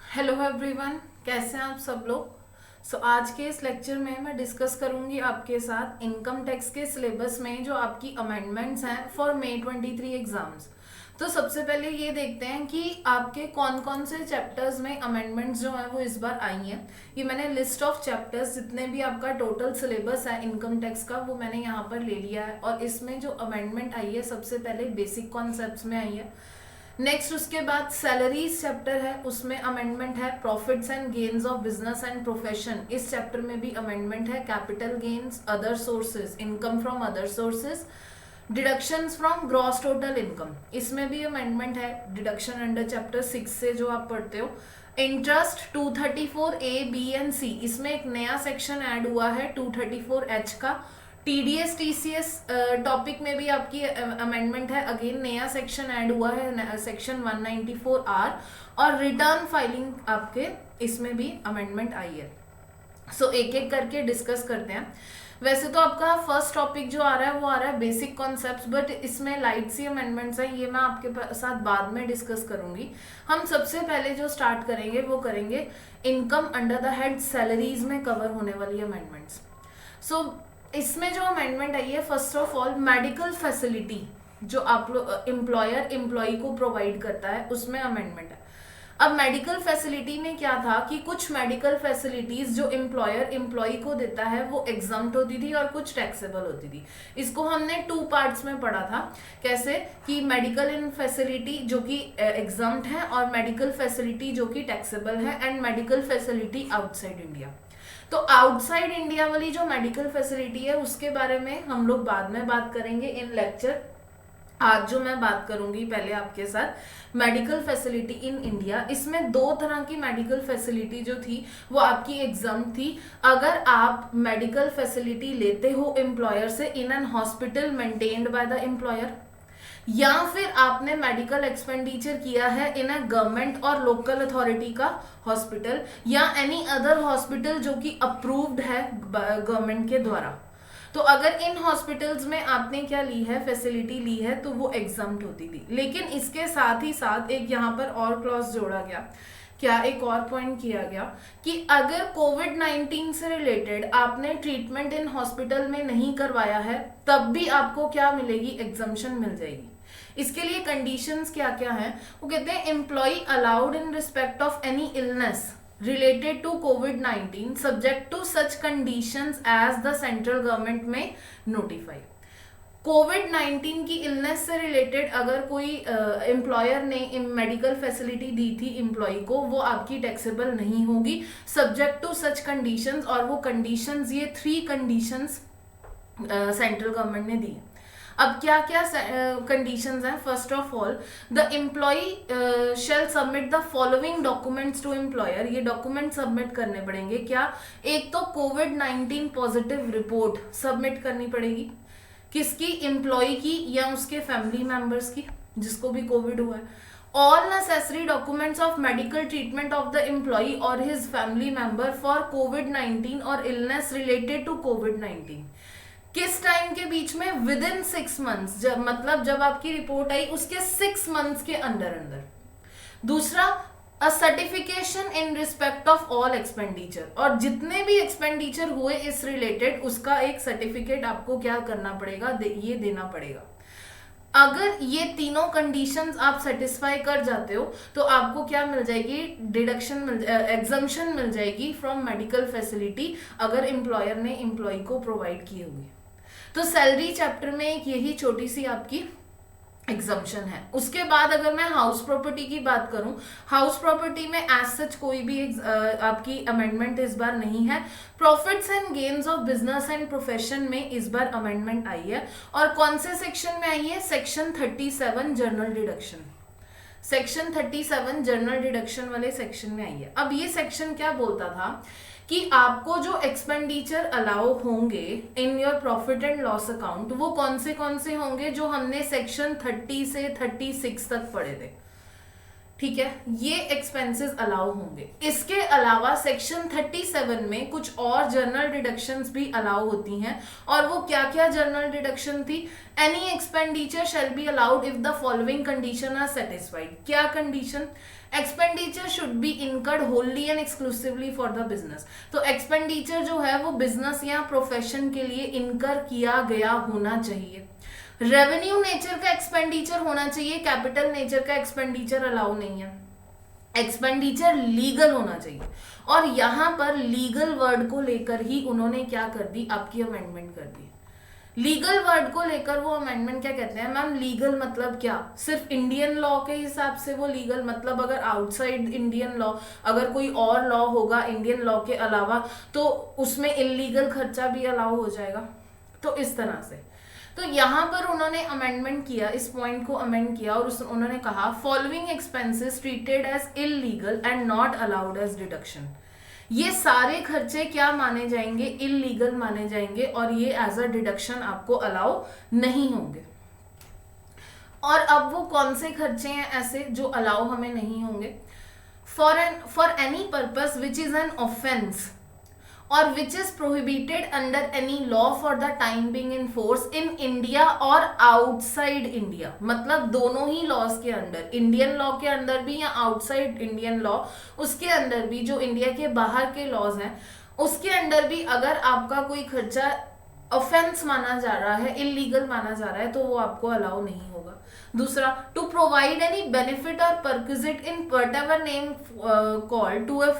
Hello everyone, कैसे हैं आप सब लोग। आज के इस लेक्चर में मैं डिस्कस करूंगी आपके साथ इनकम टैक्स के सिलेबस में जो आपकी अमेंडमेंट्स हैं फॉर मई 23 एग्जाम्स। तो सबसे पहले ये देखते हैं कि आपके कौन कौन से चैप्टर्स में अमेंडमेंट्स जो हैं वो इस बार आई हैं। ये मैंने लिस्ट ऑफ चैप्टर्स जितने भी आपका टोटल सिलेबस है इनकम टैक्स का वो मैंने यहाँ पर ले लिया है, और इसमें जो अमेंडमेंट आई है सबसे पहले बेसिक कॉन्सेप्ट्स में आई है। नेक्स्ट उसके बाद सैलरीज चैप्टर है, उसमें अमेंडमेंट है profits and gains of business and profession. इस चैप्टर में भी अमेंडमेंट है capital gains, other sources, income from other sources, deductions from gross total income, इसमें भी अमेंडमेंट है। डिडक्शन अंडर चैप्टर 6 से जो आप पढ़ते हो। Interest 234A, B and C, इसमें एक नया सेक्शन ऐड हुआ है 234H का। टीडीएस टीसीएस टॉपिक में भी आपकी अमेंडमेंट है, अगेन नया सेक्शन ऐड हुआ है सेक्शन 194R। और रिटर्न फाइलिंग आपके इसमें भी अमेंडमेंट आई है। एक एक करके डिस्कस करते हैं। वैसे तो आपका फर्स्ट टॉपिक जो आ रहा है वो आ रहा है बेसिक कॉन्सेप्ट्स, बट इसमें लाइट सी अमेंडमेंट्स हैं, ये मैं आपके साथ बाद में डिस्कस करूंगी। हम सबसे पहले जो स्टार्ट करेंगे वो करेंगे income under the head salaries में कवर होने वाली अमेंडमेंट्स। इसमें जो अमेंडमेंट आई है, first of all medical facility जो आप लोग एम्प्लॉयर एम्प्लॉय को प्रोवाइड करता है उसमें अमेंडमेंट है। अब मेडिकल फैसिलिटी में क्या था कि कुछ मेडिकल फैसिलिटीज जो एम्प्लॉयर एम्प्लॉय को देता है वो एग्जम्प्ट होती थी और कुछ टैक्सेबल होती थी। इसको हमने 2 पार्ट्स में पढ़ा था। कैसे कि मेडिकल इन फैसिलिटी जो कि एग्जम्प्ट है और मेडिकल फैसिलिटी जो कि टैक्सेबल है, and medical facility outside India. तो आउटसाइड इंडिया वाली जो मेडिकल फैसिलिटी है उसके बारे में हम लोग बाद में बात करेंगे इन लेक्चर। आज जो मैं बात करूंगी पहले आपके साथ मेडिकल फैसिलिटी इन इंडिया, इसमें 2 तरह की मेडिकल फैसिलिटी जो थी वो आपकी एग्जाम थी। अगर आप मेडिकल फैसिलिटी लेते हो एम्प्लॉयर से in an hospital maintained by the employer, या फिर आपने मेडिकल एक्सपेंडिचर किया है इन अ गवर्नमेंट और लोकल अथॉरिटी का हॉस्पिटल, या एनी अदर हॉस्पिटल जो कि अप्रूव्ड है गवर्नमेंट के द्वारा, तो अगर इन हॉस्पिटल्स में आपने क्या ली है, फैसिलिटी ली है, तो वो एग्जम्प्ट होती थी। लेकिन इसके साथ ही साथ एक यहाँ पर और क्लॉज जोड़ा गया। क्या एक और पॉइंट किया गया कि अगर कोविड-19 से रिलेटेड आपने ट्रीटमेंट इन हॉस्पिटल में नहीं करवाया है तब भी आपको क्या मिलेगी, एग्जम्पशन मिल जाएगी। इसके लिए कंडीशंस क्या क्या हैं, वो कहते हैं employ allowed in respect of any illness related to COVID-19 subject to such conditions as the central government में notify। कोविड-19 की इलनेस से रिलेटेड अगर कोई एम्प्लॉयर ने मेडिकल फैसिलिटी दी थी एम्प्लॉय को, वो आपकी टैक्सेबल नहीं होगी सब्जेक्ट टू सच कंडीशंस। और वो कंडीशंस, ये 3 कंडीशंस सेंट्रल गवर्नमेंट ने दी। अब क्या क्या कंडीशंस हैं। First of all, the employ shall submit the following documents to employer. ये डॉक्यूमेंट सबमिट करने पड़ेंगे। क्या, एक तो कोविड-19 पॉजिटिव रिपोर्ट सबमिट करनी पड़ेगी। किसकी, एम्प्लॉय की या उसके फैमिली मेंबर्स की जिसको भी कोविड हुआ है। All necessary documents of medical treatment of the employ और हिज फैमिली मेंबर फॉर कोविड-19 और इलनेस रिलेटेड टू कोविड-19। किस टाइम के बीच में, विद इन 6 मंथ्स, जब मतलब जब आपकी रिपोर्ट आई उसके 6 मंथ्स के अंदर। दूसरा, a certification in respect of all expenditure, और जितने भी एक्सपेंडिचर हुए इस रिलेटेड उसका एक सर्टिफिकेट आपको क्या करना पड़ेगा, ये देना पड़ेगा। अगर ये तीनों कंडीशंस आप सेटिस्फाई कर जाते हो तो आपको क्या मिल जाएगी, डिडक्शन एग्जम्पशन मिल जाएगी फ्रॉम मेडिकल फैसिलिटी, अगर एम्प्लॉयर ने एम्प्लॉय को प्रोवाइड की होगी। तो सैलरी चैप्टर में एक यही छोटी सी आपकी एग्जम्पशन है। उसके बाद अगर मैं हाउस प्रॉपर्टी की बात करूं, हाउस प्रॉपर्टी में एज सच कोई भी आपकी अमेंडमेंट इस बार नहीं है। Profits and gains of business and profession में इस बार अमेंडमेंट आई है। और कौन से सेक्शन में आई है, section 37 general deduction. Section 37 general deduction वाले सेक्शन में आई है। अब ये सेक्शन क्या बोलता था कि आपको जो एक्सपेंडिचर अलाउ होंगे in your profit and loss account, वो कौन से होंगे जो हमने सेक्शन 30 से 36 तक पढ़े थे। ठीक है, ये एक्सपेंसेस अलाउ होंगे। इसके अलावा सेक्शन 37 में कुछ और जर्नल डिडक्शंस भी अलाउ होती हैं। और वो क्या क्या जर्नल डिडक्शन थी? Any expenditure shall be allowed if the following condition are satisfied. क्या condition? Expenditure should be incurred wholly and exclusively for the business. तो एक्सपेंडिचर जो है वो बिजनेस या प्रोफेशन के लिए इनकर किया गया होना चाहिए। रेवेन्यू नेचर का एक्सपेंडिचर होना चाहिए, कैपिटल नेचर का एक्सपेंडिचर अलाउ नहीं है। एक्सपेंडिचर लीगल होना चाहिए। और यहां पर लीगल वर्ड को लेकर ही उन्होंने क्या कर दी, आपकी अमेंडमेंट कर दी। लीगल वर्ड को लेकर वो अमेंडमेंट क्या कहते हैं? मैम लीगल मतलब क्या? सिर्फ इंडियन लॉ के हिसाब से वो लीगल, मतलब अगर आउटसाइड इंडियन लॉ, अगर कोई और लॉ होगा इंडियन लॉ के अलावा, तो उसमें इलीगल खर्चा भी अलाउ हो जाएगा। तो इस तरह से तो यहाँ पर उन्होंने अमेंडमेंट किया, इस पॉइंट को अमेंड किया और उन्होंने कहा following expenses treated as illegal and not allowed as deduction. ये सारे खर्चे क्या माने जाएंगे? इलीगल माने जाएंगे और ये एज अ डिडक्शन आपको अलाउ नहीं होंगे। और अब वो कौन से खर्चे हैं ऐसे जो अलाउ हमें नहीं होंगे? For any purpose which is an offence और which is prohibited under any law for the time being in force in India और आउटसाइड इंडिया। मतलब दोनों ही लॉज के अंदर, इंडियन लॉ के अंदर भी या आउटसाइड इंडियन लॉ उसके अंदर भी, जो इंडिया के बाहर के लॉज हैं उसके अंदर भी अगर आपका कोई खर्चा ऑफेंस माना जा रहा है, इलीगल माना जा रहा है, तो वो आपको अलाउ नहीं होगा। दूसरा, टू प्रोवाइड एनी बेनिफिट और perquisite in whatever name called to a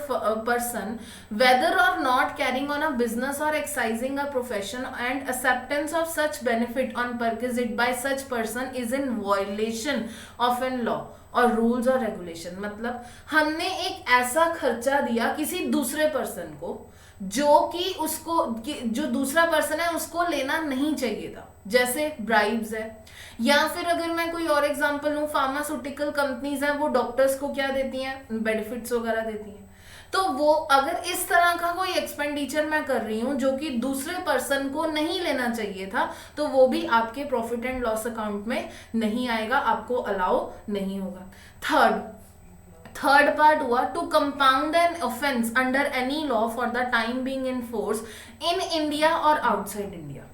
person whether और not carrying on a business और exercising a profession and acceptance of such benefit on perquisite by such person is in violation of an law और rules और regulation. मतलब हमने एक ऐसा खर्चा दिया किसी दूसरे पर्सन को जो कि उसको जो दूसरा पर्सन है उसको लेना नहीं चाहिए था, जैसे ब्राइब्स है। या फिर अगर मैं कोई और एग्जांपल लूं, फार्मास्यूटिकल कंपनीज हैं, वो डॉक्टर्स को क्या देती हैं? बेनिफिट्स वगैरह देती हैं। तो वो अगर इस तरह का कोई एक्सपेंडिचर मैं कर रही हूं जो कि दूसरे पर्सन को नहीं लेना चाहिए था, तो वो भी आपके प्रॉफिट एंड लॉस अकाउंट में नहीं आएगा, आपको अलाउ नहीं होगा। थर्ड पार्ट हुआ to compound an offence under any law for the time being in force in India और आउटसाइड इंडिया।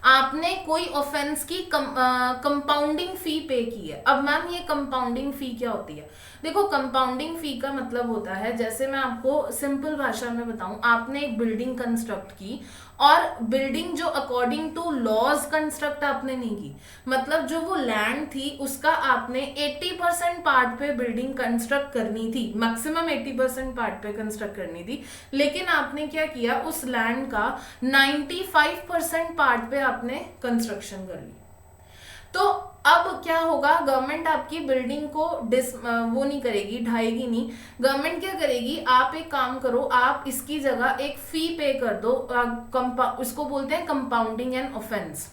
आपने कोई ऑफेंस की कंपाउंडिंग फी पे की है। अब मैम ये कंपाउंडिंग फी क्या होती है? देखो, कंपाउंडिंग फी का मतलब होता है, जैसे मैं आपको सिंपल भाषा में बताऊं, आपने एक बिल्डिंग कंस्ट्रक्ट की और बिल्डिंग जो अकॉर्डिंग टू लॉज कंस्ट्रक्ट आपने नहीं की, मतलब जो वो लैंड थी उसका आपने 80% पार्ट पे बिल्डिंग कंस्ट्रक्ट करनी थी, मैक्सिमम 80% पार्ट पे कंस्ट्रक्ट करनी थी, लेकिन आपने क्या किया, उस लैंड का 95% पार्ट पे आपने कंस्ट्रक्शन कर ली। तो अब क्या होगा, गवर्नमेंट आपकी बिल्डिंग को वो नहीं करेगी, ढाएगी नहीं। गवर्नमेंट क्या करेगी, आप एक काम करो, आप इसकी जगह एक फी पे कर दो, उसको बोलते हैं कंपाउंडिंग एंड ऑफेंस।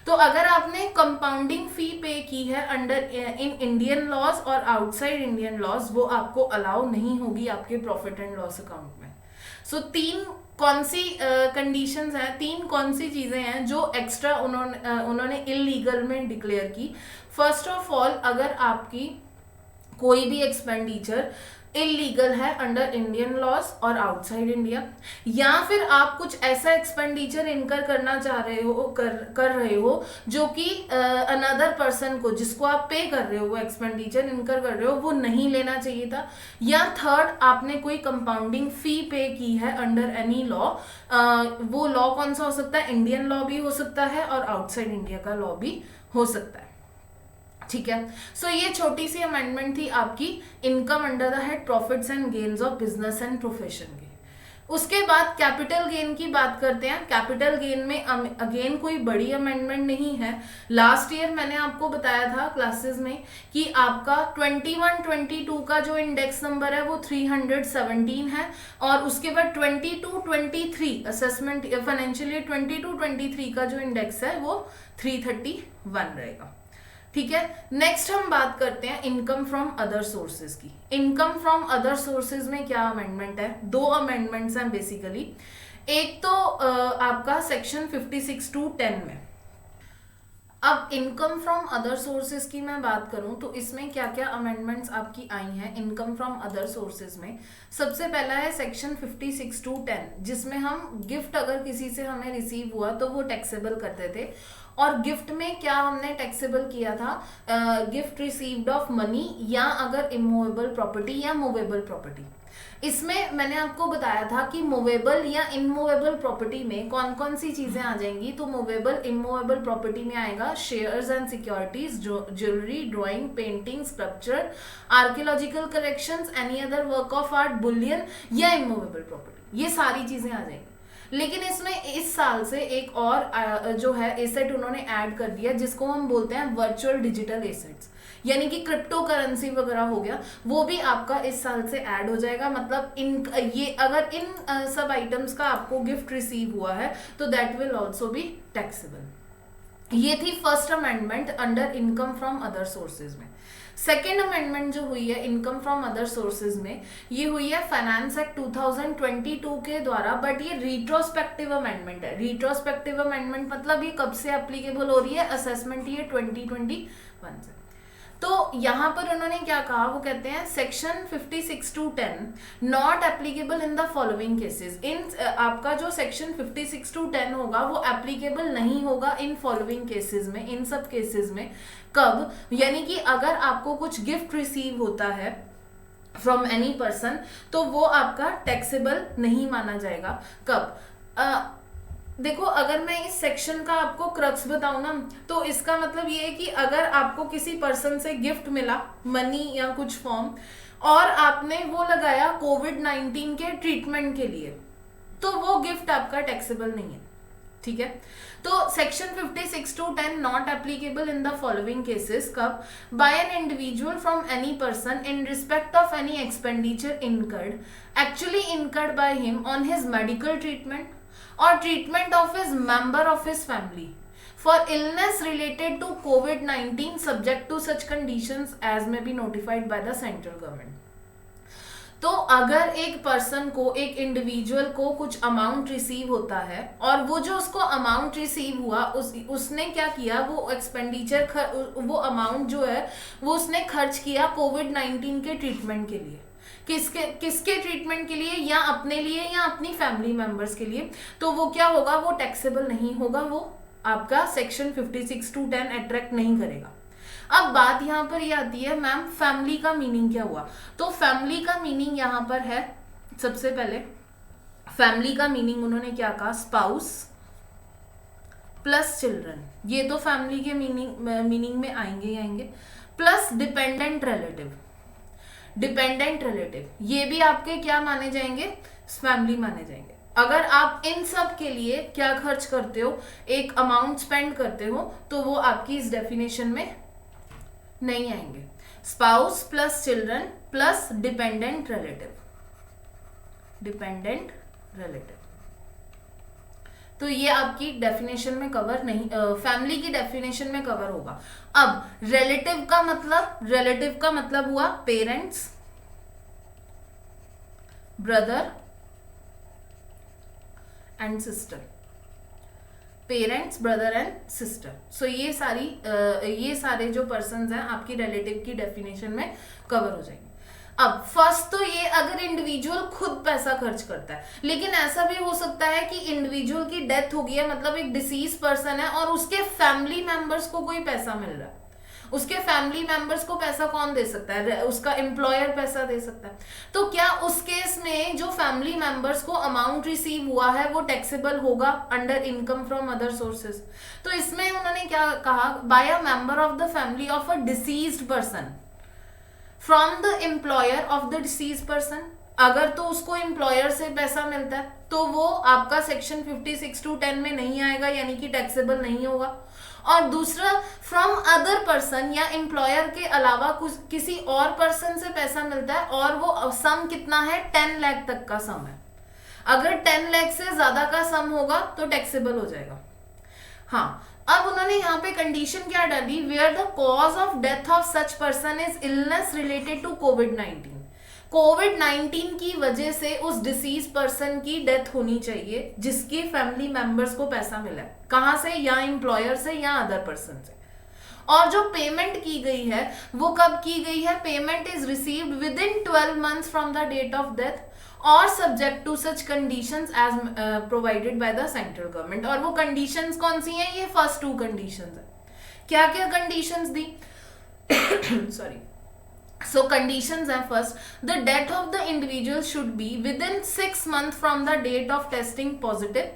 तो अगर आपने कंपाउंडिंग फी पे की है अंडर इन इंडियन लॉज और आउटसाइड इंडियन लॉज, वो आपको अलाउ नहीं होगी आपके प्रॉफिट एंड लॉस अकाउंट में। सो तीन कौन सी कंडीशंस हैं, तीन कौन सी चीजें हैं जो एक्स्ट्रा उन्होंने इलीगल में डिक्लेयर की। फर्स्ट ऑफ ऑल, अगर आपकी कोई भी एक्सपेंडिचर इलीगल है अंडर इंडियन लॉज और आउटसाइड इंडिया, या फिर आप कुछ ऐसा एक्सपेंडिचर इनकर करना चाह रहे हो, कर रहे हो जो कि अनदर पर्सन को, जिसको आप पे कर रहे हो, वो एक्सपेंडिचर इनकर कर रहे हो, वो नहीं लेना चाहिए था। या थर्ड, आपने कोई कंपाउंडिंग फी पे की है अंडर एनी लॉ, वो लॉ कौन सा हो सकता है? इंडियन लॉ भी हो सकता है और आउटसाइड इंडिया का लॉ भी हो सकता है। ठीक है, सो ये छोटी सी अमेंडमेंट थी आपकी income under the head profits and gains of business and profession की। उसके बाद कैपिटल गेन की बात करते हैं। कैपिटल गेन में अगेन कोई बड़ी अमेंडमेंट नहीं है। लास्ट ईयर मैंने आपको बताया था क्लासेस में कि आपका 21-22 का जो इंडेक्स नंबर है वो 317 है, और उसके बाद 22-23 असेसमेंट फाइनेंशियल ईयर 22-23 का जो इंडेक्स है वो 331 रहेगा। ठीक है, नेक्स्ट हम बात करते हैं इनकम फ्रॉम अदर सोर्सेज की। इनकम फ्रॉम अदर सोर्सेज में क्या अमेंडमेंट है? दो अमेंडमेंट्स हैं बेसिकली। एक तो आपका सेक्शन 56 to 10 में अब इनकम फ्रॉम अदर सोर्सेज की मैं बात करूं तो इसमें क्या क्या अमेंडमेंट्स आपकी आई हैं इनकम फ्रॉम अदर सोर्सेज में। सबसे पहला है सेक्शन 56 टू 10, जिसमें हम गिफ्ट अगर किसी से हमें रिसीव हुआ तो वो टैक्सेबल करते थे। और गिफ्ट में क्या हमने टैक्सेबल किया था, गिफ्ट रिसीव्ड ऑफ मनी या अगर इमूवेबल प्रॉपर्टी या मूवेबल प्रॉपर्टी। इसमें मैंने आपको बताया था कि मूवेबल या इमूवेबल प्रॉपर्टी में कौन कौन सी चीजें आ जाएंगी। तो मूवेबल इमूवेबल प्रॉपर्टी में आएगा shares and securities, jewellery, drawing, painting, sculpture, archaeological collections, any other work of art, Boolean या इमूवेबल प्रॉपर्टी, ये सारी चीजें आ जाएंगी। लेकिन इसमें इस साल से एक और जो है एसेट उन्होंने ऐड कर दिया, जिसको हम बोलते हैं वर्चुअल डिजिटल एसेट्स, यानी कि क्रिप्टो करेंसी वगैरह हो गया, वो भी आपका इस साल से ऐड हो जाएगा। मतलब ये अगर इन सब आइटम्स का आपको गिफ्ट रिसीव हुआ है तो that will also be taxable. ये थी first amendment under income from other sources में। सेकेंड अमेंडमेंट जो हुई है इनकम फ्रॉम अदर सोर्सेज में, ये हुई है फाइनेंस एक्ट 2022 के द्वारा, बट ये रिट्रोस्पेक्टिव अमेंडमेंट है। रिट्रोस्पेक्टिव अमेंडमेंट मतलब ये कब से एप्लीकेबल हो रही है, असेसमेंट ये 2021 से। तो यहाँ पर उन्होंने क्या कहा, वो कहते हैं section 56 two 10 not applicable in the following cases. इन आपका जो सेक्शन 56 टू 10 होगा वो एप्लीकेबल नहीं होगा इन फॉलोइंग केसेस में, इन सब केसेस में। कब, यानी कि अगर आपको कुछ गिफ्ट रिसीव होता है फ्रॉम एनी पर्सन तो वो आपका टैक्सेबल नहीं माना जाएगा। कब, देखो अगर मैं इस सेक्शन का आपको क्रक्स बताऊं ना, तो इसका मतलब ये है कि अगर आपको किसी पर्सन से गिफ्ट मिला मनी या कुछ फॉर्म और आपने वो लगाया कोविड-19 के ट्रीटमेंट के लिए, तो वो गिफ्ट आपका टैक्सेबल नहीं है। ठीक है, तो section 56 two 10 not applicable in the following cases. कब, by an individual from any person in respect of any expenditure incurred actually incurred by him on his medical treatment or treatment of his member of his family for illness related to COVID-19 subject to such conditions as may be notified by the central government। तो अगर एक person को, एक individual को कुछ amount receive होता है और वो जो उसको अमाउंट रिसीव हुआ उसने क्या किया, वो एक्सपेंडिचर, वो अमाउंट जो है वो उसने खर्च किया कोविड-19 के ट्रीटमेंट के लिए। किसके ट्रीटमेंट के लिए, या अपने लिए या अपनी फैमिली मेंबर्स के लिए, तो वो क्या होगा, वो टैक्सेबल नहीं होगा, वो आपका सेक्शन 56 टू 10 अट्रैक्ट नहीं करेगा। अब बात यहाँ पर ये आती है, मैम फैमिली का मीनिंग क्या हुआ। तो फैमिली का मीनिंग यहाँ पर है, सबसे पहले फैमिली का मीनिंग उन्होंने क्या कहा, स्पाउस प्लस चिल्ड्रन, ये तो फैमिली के मीनिंग में आएंगे ही आएंगे, plus dependent relative. Dependent relative ये भी आपके क्या माने जाएंगे, फैमिली माने जाएंगे। अगर आप इन सब के लिए क्या खर्च करते हो, एक अमाउंट स्पेंड करते हो, तो वो आपकी इस डेफिनेशन में नहीं आएंगे। Spouse plus children plus dependent relative, dependent relative, तो ये आपकी डेफिनेशन में कवर नहीं, फैमिली की डेफिनेशन में कवर होगा। अब रिलेटिव का मतलब हुआ parents, brother and sister, parents, brother and sister. So ये सारे जो पर्सन्स हैं आपकी रिलेटिव की डेफिनेशन में कवर हो जाएंगे। अब फर्स्ट तो ये अगर इंडिविजुअल खुद पैसा खर्च करता है, लेकिन ऐसा भी हो सकता है कि इंडिविजुअल की डेथ हो गई है, मतलब एक डिसीज पर्सन है और उसके फैमिली मेंबर्स को कोई पैसा मिल रहा है। उसके फैमिली मेंबर्स को पैसा कौन दे सकता है, उसका एम्प्लॉयर पैसा दे सकता है। तो क्या उस केस में जो फैमिली मेंबर्स को अमाउंट रिसीव हुआ है वो टैक्सेबल होगा under income from other sources. तो इसमें उन्होंने क्या कहा, by a member of the family of a deceased person from the employer of the disease person. अगर तो उसको एम्प्लॉयर से पैसा मिलता है तो वो आपका सेक्शन 56 टू 10 में नहीं आएगा, यानी कि टैक्सेबल नहीं होगा। और दूसरा, फ्रॉम अदर पर्सन या एम्प्लॉयर के अलावा किसी और पर्सन से पैसा मिलता है और वो सम कितना है, 10 लाख तक का सम है। अगर 10 लाख से ज्यादा का सम होगा तो टैक्सेबल हो जाएगा। हाँ, अब उन्होंने यहाँ पे कंडीशन क्या डाली, where the cause of death of such person is illness related to कोविड-19। कोविड-19 की वजह से उस डिसीज पर्सन की डेथ होनी चाहिए जिसके फैमिली मेंबर्स को पैसा मिला है, कहाँ से, या एम्प्लॉयर से या अदर पर्सन से। और जो पेमेंट की गई है वो कब की गई है, payment is received within 12 months from the date of death और subject to such conditions as provided by the central government. और वो कंडीशंस कौन सी हैं, ये फर्स्ट 2 कंडीशंस है। क्या क्या conditions the sorry, so conditions are first, the death of the individual should be within 6 months from the date of testing positive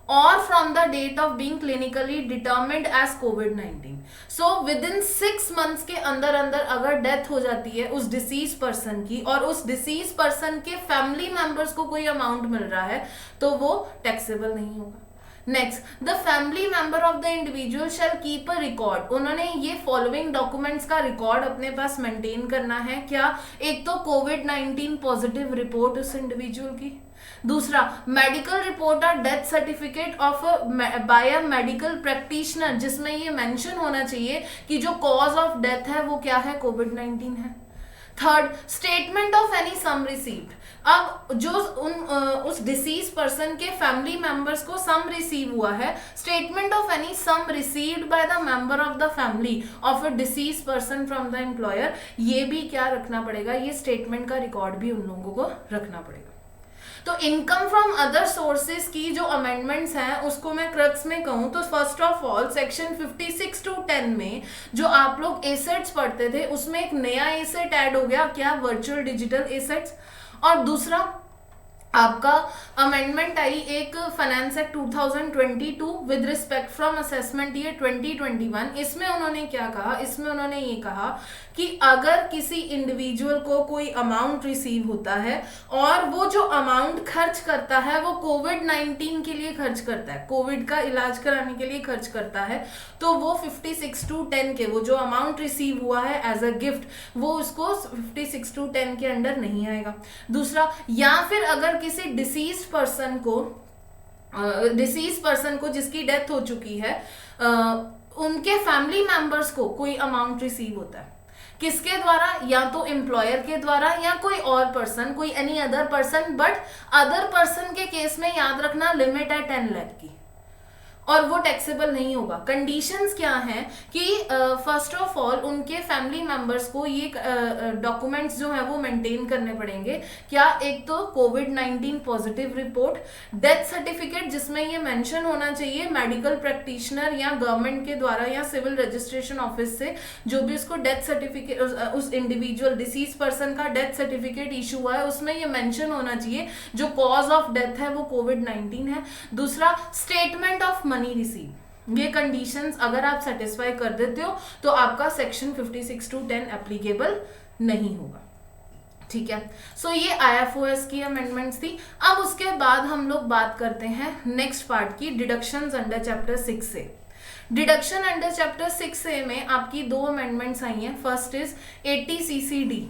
or from the date of being clinically determined as COVID-19। so within 6 months के अंदर अंदर अगर death हो जाती है उस disease person की और उस डिसीज पर्सन के फैमिली मेंबर्स को कोई अमाउंट मिल रहा है तो वो टैक्सेबल नहीं होगा। Next, the family member of the individual shell keep a record, उन्होंने ये फॉलोइंग डॉक्यूमेंट्स का रिकॉर्ड अपने पास मेंटेन करना है। क्या, एक तो कोविड-19 पॉजिटिव रिपोर्ट उस इंडिविजुअल की, दूसरा मेडिकल रिपोर्ट और death certificate of by a medical practitioner जिसमें ये मेंशन होना चाहिए कि जो कॉज ऑफ डेथ है वो क्या है, कोविड-19 है। Third, statement of any sum received, अब जो उस डिसीज पर्सन के फैमिली मेंबर्स को सम रिसीव हुआ है, statement of any sum received by the member of the family of a disease person from the employer, ये भी क्या रखना पड़ेगा, ये स्टेटमेंट का रिकॉर्ड भी उन लोगों को रखना पड़ेगा। तो इनकम फ्रॉम अदर सोर्सेज की जो अमेंडमेंट्स हैं उसको मैं क्रक्स में कहूँ तो first of all section 56 to 10 में जो आप लोग एसेट्स पढ़ते थे उसमें एक नया एसेट ऐड हो गया, क्या, वर्चुअल डिजिटल एसेट्स। और दूसरा आपका अमेंडमेंट आई एक finance act 2022 with respect from assessment year 2021। इसमें उन्होंने क्या कहा, इसमें उन्होंने ये कहा कि अगर किसी इंडिविजुअल को कोई अमाउंट रिसीव होता है और वो जो अमाउंट खर्च करता है वो कोविड-19 के लिए खर्च करता है, कोविड का इलाज कराने के लिए खर्च करता है, तो वो 56 to 10 के वो जो अमाउंट रिसीव हुआ है एज अ गिफ्ट वो उसको 56 to 10 के अंडर नहीं आएगा। दूसरा, या फिर अगर किसी डिसीज पर्सन को जिसकी डेथ हो चुकी है उनके फैमिली मेंबर्स को कोई अमाउंट रिसीव होता है, किसके द्वारा, या तो एम्प्लॉयर के द्वारा या कोई और पर्सन, कोई any other person, but other person के केस में याद रखना लिमिट है 10 लाख की और वो टैक्सेबल नहीं होगा। कंडीशंस क्या हैं कि फर्स्ट ऑफ ऑल उनके फैमिली मेंबर्स को ये डॉक्यूमेंट्स जो है वो मेंटेन करने पड़ेंगे। क्या, एक तो कोविड-19 पॉजिटिव रिपोर्ट, डेथ सर्टिफिकेट जिसमें ये मेंशन होना चाहिए मेडिकल प्रैक्टिशनर या गवर्नमेंट के द्वारा या सिविल रजिस्ट्रेशन ऑफिस से जो भी उसको डेथ सर्टिफिकेट उस इंडिविजुअल डिसीज पर्सन का डेथ सर्टिफिकेट इशू हुआ है उसमें ये मेंशन होना चाहिए जो कॉज ऑफ डेथ है वो कोविड-19 है। दूसरा, स्टेटमेंट ऑफ मनी रिसीव, ये कंडीशंस अगर आप सेटिस्फाई कर देते हो तो आपका सेक्शन 56 to 10 एप्लीकेबल नहीं होगा। ठीक है, सो ये IFOS की अमेंडमेंट्स थी। अब उसके बाद हम लोग बात करते हैं नेक्स्ट पार्ट की, deductions under chapter 6A। Deduction under chapter 6A में आपकी 2 अमेंडमेंट्स आई हैं। फर्स्ट इज 80CCD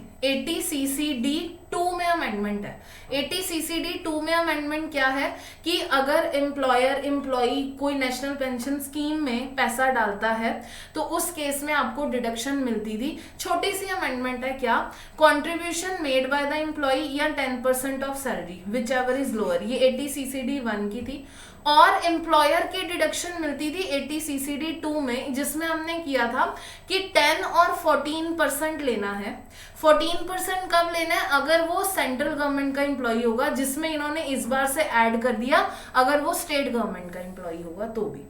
2 में अमेंडमेंट है। 80CCD 2 में अमेंडमेंट क्या है कि अगर एम्प्लॉयर एम्प्लॉई कोई नेशनल पेंशन स्कीम में पैसा डालता है तो उस केस में आपको डिडक्शन मिलती थी। छोटी सी अमेंडमेंट है, क्या, contribution made by the employee या 10% of salary which ever is lower, ये 80CCD 1 की थी। और एम्प्लॉयर की डिडक्शन मिलती थी 80CCD 2 में जिसमें हमने किया था कि 10 और 14% लेना है। 14% कब लेना है, अगर वो सेंट्रल गवर्नमेंट का एम्प्लॉई होगा, जिसमें इन्होंने इस बार से ऐड कर दिया अगर वो स्टेट गवर्नमेंट का एम्प्लॉई होगा तो भी।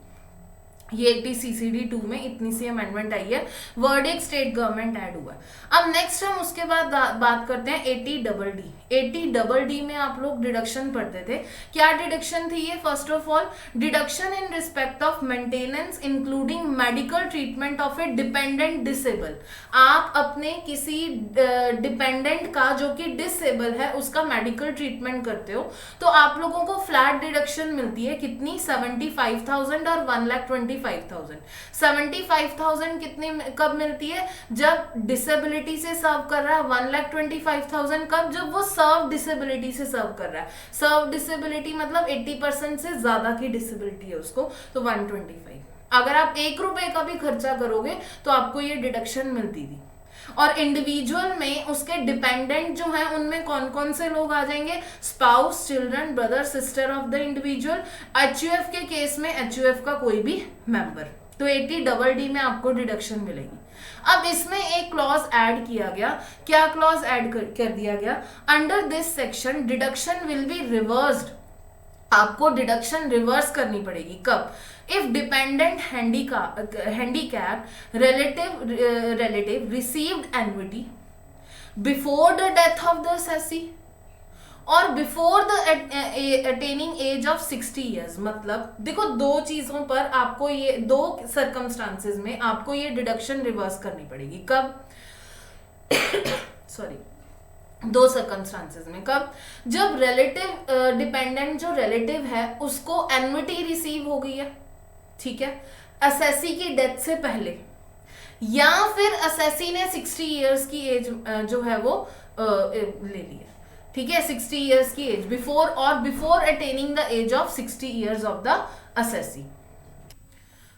ये 80CCD 2 में इतनी सी अमेंडमेंट आई है, वर्ड एक स्टेट गवर्नमेंट ऐड हुआ है। अब नेक्स्ट हम उसके बाद बात करते हैं 80DD। 80DD में आप लोग डिडक्शन पढ़ते थे। क्या डिडक्शन थी ये, first of all deduction in respect of maintenance including medical treatment of A dependent disable. आप अपने किसी डिपेंडेंट का जो कि डिसेबल है उसका मेडिकल ट्रीटमेंट करते हो तो आप लोगों को फ्लैट डिडक्शन मिलती है, कितनी, 75,000 और 1,25,000। 75,000 कितनी कब मिलती है, जब डिसेबिलिटी से सर्व कर रहा है। 1,25,000 कब, जब वो सर्व डिसेबिलिटी से सर्व कर रहा है। सर्व डिसेबिलिटी मतलब 80% से ज्यादा की डिसेबिलिटी है उसको, तो 125। अगर आप 1 रुपए का भी खर्चा करोगे तो आपको ये डिडक्शन मिलती थी। और इंडिविजुअल में उसके डिपेंडेंट जो हैं उनमें कौन कौन से लोग आ जाएंगे, spouse, children, brother, sister of the individual. HUF के केस में HUF का कोई भी मेंबर। तो 80 में आपको डिडक्शन मिलेगी। अब इसमें एक क्लॉज ऐड किया गया। क्या क्लॉज ऐड कर दिया गया? Under this section deduction will be reversed. आपको डिडक्शन रिवर्स करनी पड़ेगी। कब? If dependent handicap relative received annuity before the death of the assessee और before the attaining age of 60 years. मतलब देखो, दो चीजों पर आपको ये, दो सर्कमस्टांसेस में आपको ये डिडक्शन रिवर्स करनी पड़ेगी। कब? सॉरी, दो सर्कमस्टांसेस में। कब? जब रिलेटिव डिपेंडेंट जो रिलेटिव है उसको एन्युटी रिसीव हो गई है, ठीक है, असेसी की डेथ से पहले, या फिर असेसी ने 60 ईयर्स की एज जो है वो ले ली है, ठीक है, 60 ईयर्स की एज बिफोर, और before attaining the age of 60 years of the assessee.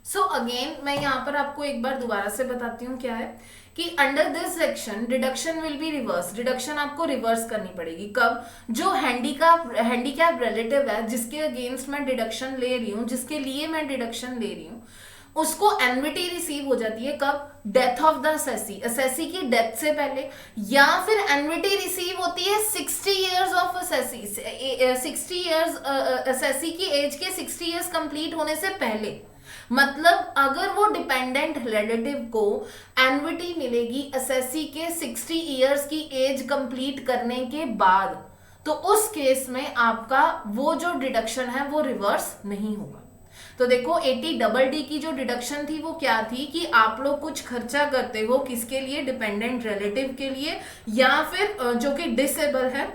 So again मैं यहाँ पर आपको एक बार दोबारा से बताती हूँ क्या है कि under this section deduction will be reverse. Deduction आपको रिवर्स करनी पड़ेगी। कब? जो हैंडीकैप रिलेटिव है जिसके अगेंस्ट मैं डिडक्शन ले रही हूँ, जिसके लिए मैं डिडक्शन ले रही हूँ, उसको एन्युटी रिसीव हो जाती है। कब? Death of the assessee, assessee की डेथ से पहले, या फिर एन्युटी रिसीव होती है 60 years of assessee, 60 years assessee की एज के 60 इयर्स कंप्लीट होने से पहले। मतलब अगर वो डिपेंडेंट रिलेटिव को एन्युटी मिलेगी असेसी के 60 इयर्स की एज कंप्लीट करने के बाद, तो उस केस में आपका वो जो डिडक्शन है वो रिवर्स नहीं होगा। तो देखो 80 की जो डिडक्शन थी वो क्या थी कि आप लोग कुछ खर्चा करते हो, किसके लिए? डिपेंडेंट रिलेटिव के लिए, या फिर जो कि डिसेबल है,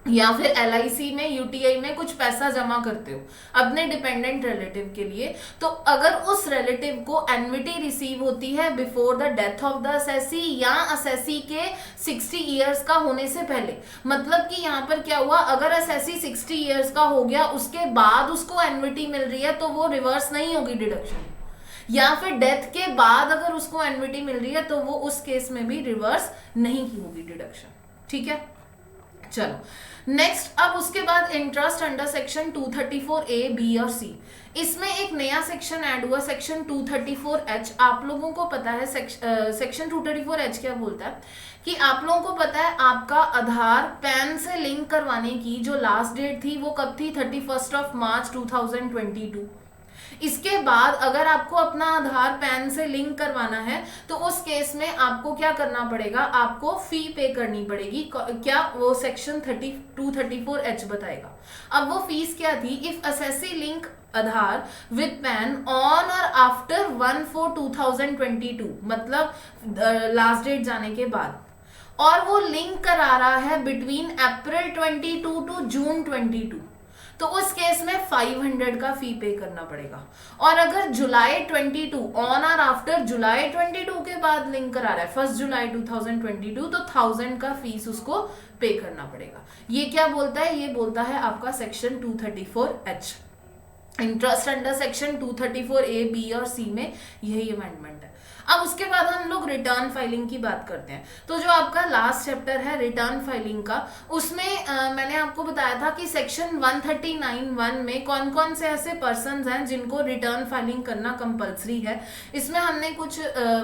या फिर LIC में, UTI में कुछ पैसा जमा करते हो अपने डिपेंडेंट रिलेटिव के लिए। तो अगर उस रिलेटिव को एन्युटी रिसीव होती है before the death of the assessee या असेसी के 60 इयर्स का होने से पहले, मतलब कि यहाँ पर क्या हुआ, अगर असेसी 60 इयर्स का हो गया उसके बाद उसको एन्युटी मिल रही है तो वो रिवर्स नहीं होगी डिडक्शन, या फिर डेथ के बाद अगर उसको एन्युटी मिल रही है तो वो उस केस में भी रिवर्स नहीं होगी डिडक्शन, ठीक है। चलो नेक्स्ट, अब उसके बाद interest under section 234A, B और C। इसमें एक नया सेक्शन ऐड हुआ, सेक्शन 234H। आप लोगों को पता है सेक्शन 234H क्या बोलता है कि आप लोगों को पता है आपका आधार पैन से लिंक करवाने की जो लास्ट डेट थी वो कब थी? 31 मार्च 2022। इसके बाद अगर आपको अपना आधार पैन से लिंक करवाना है तो उस केस में आपको क्या करना पड़ेगा? आपको फी पे करनी पड़ेगी। क्या? वो सेक्शन 234H बताएगा। अब वो फीस क्या थी? If assessee link Aadhaar with pan on और आफ्टर 1/4/2022, मतलब लास्ट डेट जाने के बाद, और वो लिंक करा रहा है बिटवीन अप्रैल 22 टू जून 22, तो उस केस में 500 का फी पे करना पड़ेगा। और अगर जुलाई 22 ऑन और आफ्टर जुलाई 22 के बाद लिंक करा रहा है 1 जुलाई 2022, तो 1000 का फीस उसको पे करना पड़ेगा। ये क्या बोलता है? ये बोलता है आपका section 234H। Interest under section 234A, B और C में यही अमेंडमेंट है। अब उसके बाद हम लोग रिटर्न फाइलिंग की बात करते हैं। तो जो आपका लास्ट चैप्टर है रिटर्न फाइलिंग का, उसमें मैंने आपको बताया था कि सेक्शन 139(1) में कौन कौन से ऐसे पर्सन्स हैं जिनको रिटर्न फाइलिंग करना कंपलसरी है। इसमें हमने कुछ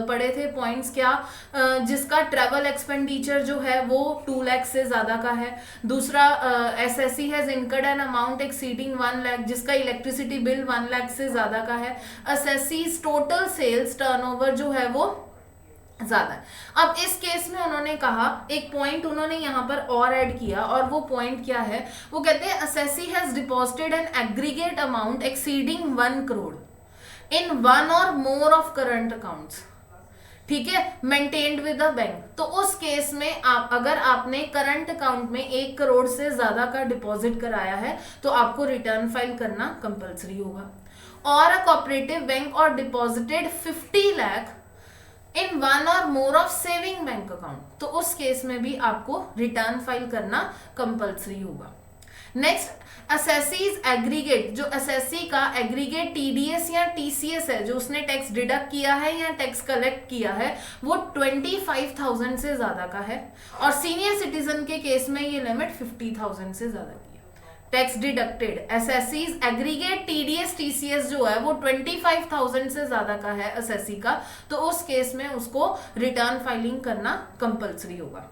पढ़े थे पॉइंट्स, क्या जिसका ट्रैवल एक्सपेंडिचर जो है वो 2 लाख से ज़्यादा का है। दूसरा SSE has incurred an amount exceeding 1 lakh, जिसका इलेक्ट्रिसिटी बिल 1 लाख से ज़्यादा का है। असेसीज टोटल सेल्स टर्नओवर जो है वो ज्यादा है। अब इस केस में उन्होंने कहा, एक पॉइंट उन्होंने यहाँ पर और ऐड किया, और वो पॉइंट क्या है? वो कहते हैं assessee has deposited an aggregate amount exceeding 1 crore in 1 और मोर ऑफ करंट अकाउंट्स, ठीक है, मेंटेन्ड विद द बैंक। तो उस केस में अगर आपने करंट अकाउंट में 1 करोड़ से ज्यादा का डिपॉजिट कराया है तो आपको रिटर्न फाइल करना कंपलसरी होगा। और अ कोऑपरेटिव बैंक और डिपॉजिटेड 50 लाख इन 1 और more of saving bank account, तो उस केस में भी आपको रिटर्न फाइल करना कंपलसरी होगा। नेक्स्ट, असेसीज एग्रीगेट, जो असेसी का एग्रीगेट TDS या TCS है, जो उसने टैक्स डिडक्ट किया है या टैक्स कलेक्ट किया है, वो 25,000 से ज्यादा का है। और सीनियर सिटीजन के केस में ये लिमिट 50,000 से ज्यादा की है, tax deducted, assessee's aggregate TDS TCS जो है वो 25,000 से ज्यादा का है एसएससी का, तो उस केस में उसको रिटर्न फाइलिंग करना कंपलसरी होगा।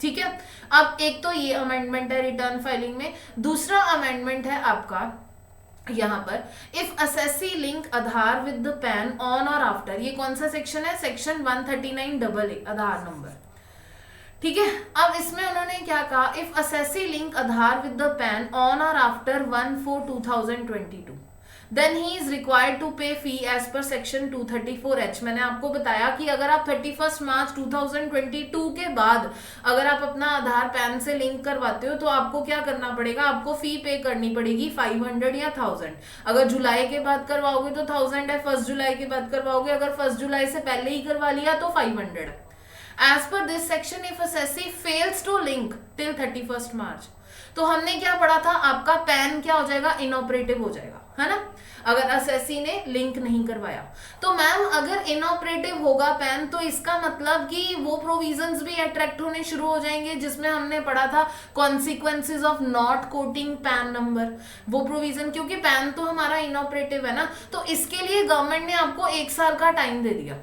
ठीक है, अब एक तो ये अमेंडमेंट है रिटर्न फाइलिंग में। दूसरा अमेंडमेंट है आपका यहाँ पर if assessee link Aadhaar with the PAN on और आफ्टर, ये कौन सा सेक्शन है, सेक्शन 139AA आधार नंबर। ठीक है, अब इसमें उन्होंने क्या कहा, if assessee link Aadhaar with the PAN on और after 1/4/2022 then he is required to pay fee as per section 234H। मैंने आपको बताया कि अगर आप 31 मार्च 2022 के बाद अगर आप अपना आधार पैन से लिंक करवाते हो तो आपको क्या करना पड़ेगा, आपको फी पे करनी पड़ेगी 500 या 1000। अगर जुलाई के बाद करवाओगे तो 1000 है, 1 जुलाई के बाद करवाओगे, अगर 1 जुलाई से पहले ही करवा लिया तो 500 है। As per this section, if assessee fails to link till 31st March, तो हमने क्या पढ़ा था, आपका पैन क्या हो जाएगा, इनऑपरेटिव हो जाएगा, है ना, अगर असेसी ने लिंक नहीं करवाया। तो मैम अगर इनऑपरेटिव होगा पैन तो इसका मतलब कि वो प्रोविजंस भी अट्रैक्ट होने शुरू हो जाएंगे जिसमें हमने पढ़ा था consequences of not coating pan number, वो प्रोविजन, क्योंकि पैन तो हमारा इनऑपरेटिव है ना, तो इसके लिए गवर्नमेंट ने आपको 1 साल का टाइम दे दिया।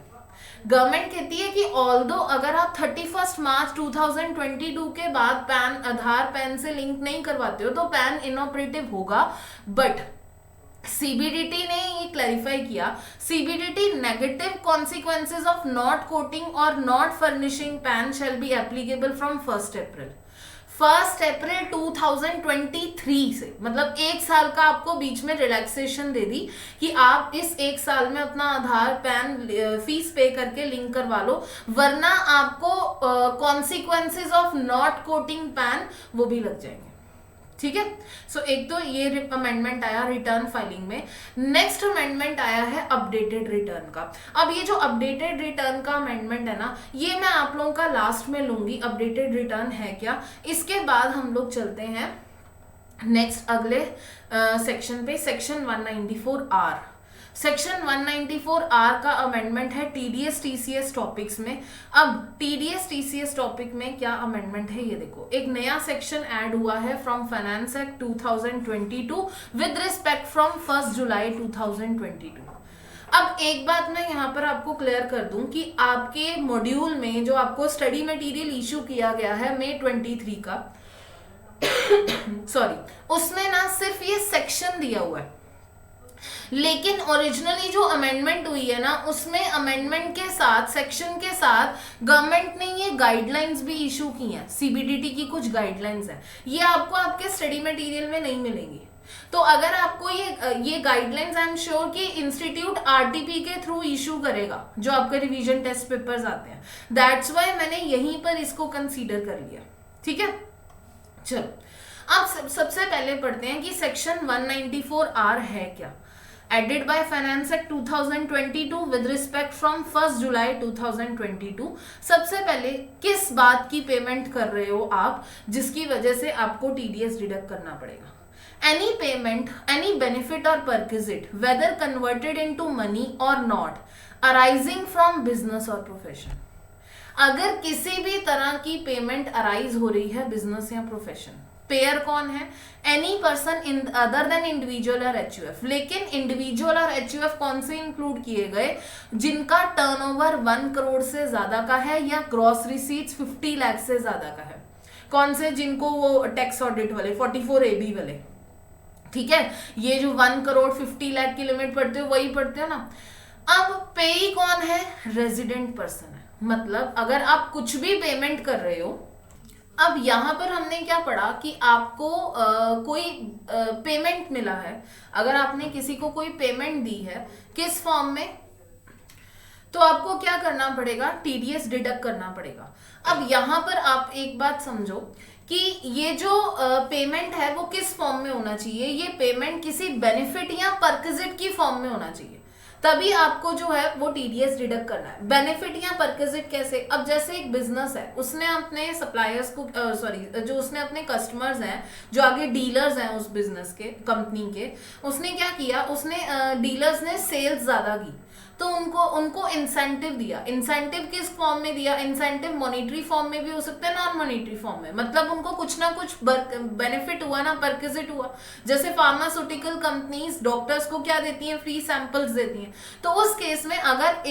गवर्नमेंट कहती है कि ऑल्दो अगर आप 31 मार्च 2022 के बाद पैन आधार पैन से लिंक नहीं करवाते हो तो पैन इनऑपरेटिव होगा, बट सीबीडीटी ने ये क्लैरिफाई किया, CBDT negative consequences of not quoting और not furnishing PAN shall be applicable from 1 April 2023 से, मतलब 1 साल का आपको बीच में रिलैक्सेशन दे दी कि आप इस 1 साल में अपना आधार पैन फीस पे करके लिंक करवा लो, वरना आपको consequences of not coating pan वो भी लग जाएंगे। ठीक है, सो एक तो ये अमेंडमेंट आया रिटर्न फाइलिंग में। नेक्स्ट अमेंडमेंट आया है अपडेटेड रिटर्न का। अब ये जो अपडेटेड रिटर्न का अमेंडमेंट है ना, ये मैं आप लोगों का लास्ट में लूंगी, अपडेटेड रिटर्न है क्या। इसके बाद हम लोग चलते हैं नेक्स्ट अगले सेक्शन पे, सेक्शन 194R। सेक्शन 194R का अमेंडमेंट है टीडीएस टीसीएस टॉपिक्स में। अब टीडीएस टीसीएस टॉपिक में क्या अमेंडमेंट है, ये देखो, एक नया सेक्शन ऐड हुआ है from finance act 2022 with respect from 1 July 2022। अब एक बात मैं यहाँ पर आपको क्लियर कर दूं कि आपके मॉड्यूल में जो आपको स्टडी मटेरियल इशू किया गया है मई 23 का सॉरी, उसमें ना सिर्फ ये सेक्शन दिया हुआ है, लेकिन ओरिजिनली जो अमेंडमेंट हुई है ना, उसमें अमेंडमेंट के साथ सेक्शन के साथ गवर्नमेंट ने ये गाइडलाइंस भी इशू की हैं, सीबीडीटी की कुछ गाइडलाइंस हैं, ये आपको आपके स्टडी मटेरियल में नहीं मिलेंगी। तो अगर आपको ये गाइडलाइंस आई एम श्योर कि इंस्टीट्यूट आरटीपी के थ्रू इशू करेगा जो आपके रिवीजन टेस्ट पेपर्स आते हैं, दैट्स वाई मैंने यहीं पर इसको कंसीडर कर लिया। ठीक है, चलो अब सबसे पहले पढ़ते हैं कि सेक्शन 194R है क्या। Added by finance act 2022 with respect from 1 July 2022। सबसे पहले किस बात की पेमेंट कर रहे हो आप जिसकी वजह से आपको टीडीएस डिडक्ट करना पड़ेगा। एनी पेमेंट, एनी बेनिफिट और perquisite whether converted into money और नॉट अराइजिंग फ्रॉम बिजनेस और प्रोफेशन। अगर किसी भी तरह की पेमेंट अराइज हो रही है बिजनेस या प्रोफेशन, पेयर कौन है, any person in other than individual और एचयूएफ। लेकिन इंडिविजुअल और एचयूएफ कौन से इंक्लूड किए गए, जिनका टर्नओवर 1 करोड़ से ज्यादा का है या ग्रॉस रिसीट्स 50 लाख से ज्यादा का है। कौन से, जिनको वो टैक्स ऑडिट वाले 44AB वाले। ठीक है, ये जो 1 करोड़ 50 लाख की लिमिट पढ़ते हो वही पढ़ते हो ना। अब पेई कौन है, रेजिडेंट पर्सन है, मतलब अगर आप कुछ भी पेमेंट कर रहे हो। अब यहाँ पर हमने क्या पढ़ा कि आपको कोई पेमेंट मिला है, अगर आपने किसी को कोई पेमेंट दी है किस फॉर्म में, तो आपको क्या करना पड़ेगा, टीडीएस डिडक्ट करना पड़ेगा। अब यहाँ पर आप एक बात समझो कि ये जो पेमेंट है वो किस फॉर्म में होना चाहिए, ये पेमेंट किसी बेनिफिट या परक्विजिट की फॉर्म में होना चाहिए, तभी आपको जो है वो टीडीएस डिडक्ट करना है। बेनिफिट या परक्विजिट कैसे, अब जैसे एक बिजनेस है, उसने अपने सप्लायर्स को जो उसने अपने कस्टमर्स हैं, जो आगे डीलर्स हैं उस बिजनेस के, कंपनी के, उसने क्या किया, उसने डीलर्स ने सेल्स ज्यादा की, तो उनको उनको इंसेंटिव दिया। इंसेंटिव किस फॉर्म में दिया? इंसेंटिव मॉनिटरी फॉर्म में भी हो सकता है, नॉन मॉनिटरी फॉर्म में, मतलब उनको कुछ ना कुछ बेनिफिट हुआ ना, परक्विजिट हुआ। जैसे फार्मास्यूटिकल कंपनीज डॉक्टर्स को क्या देती हैं? फ्री सैंपल्स देती हैं। तो उस केस में अगर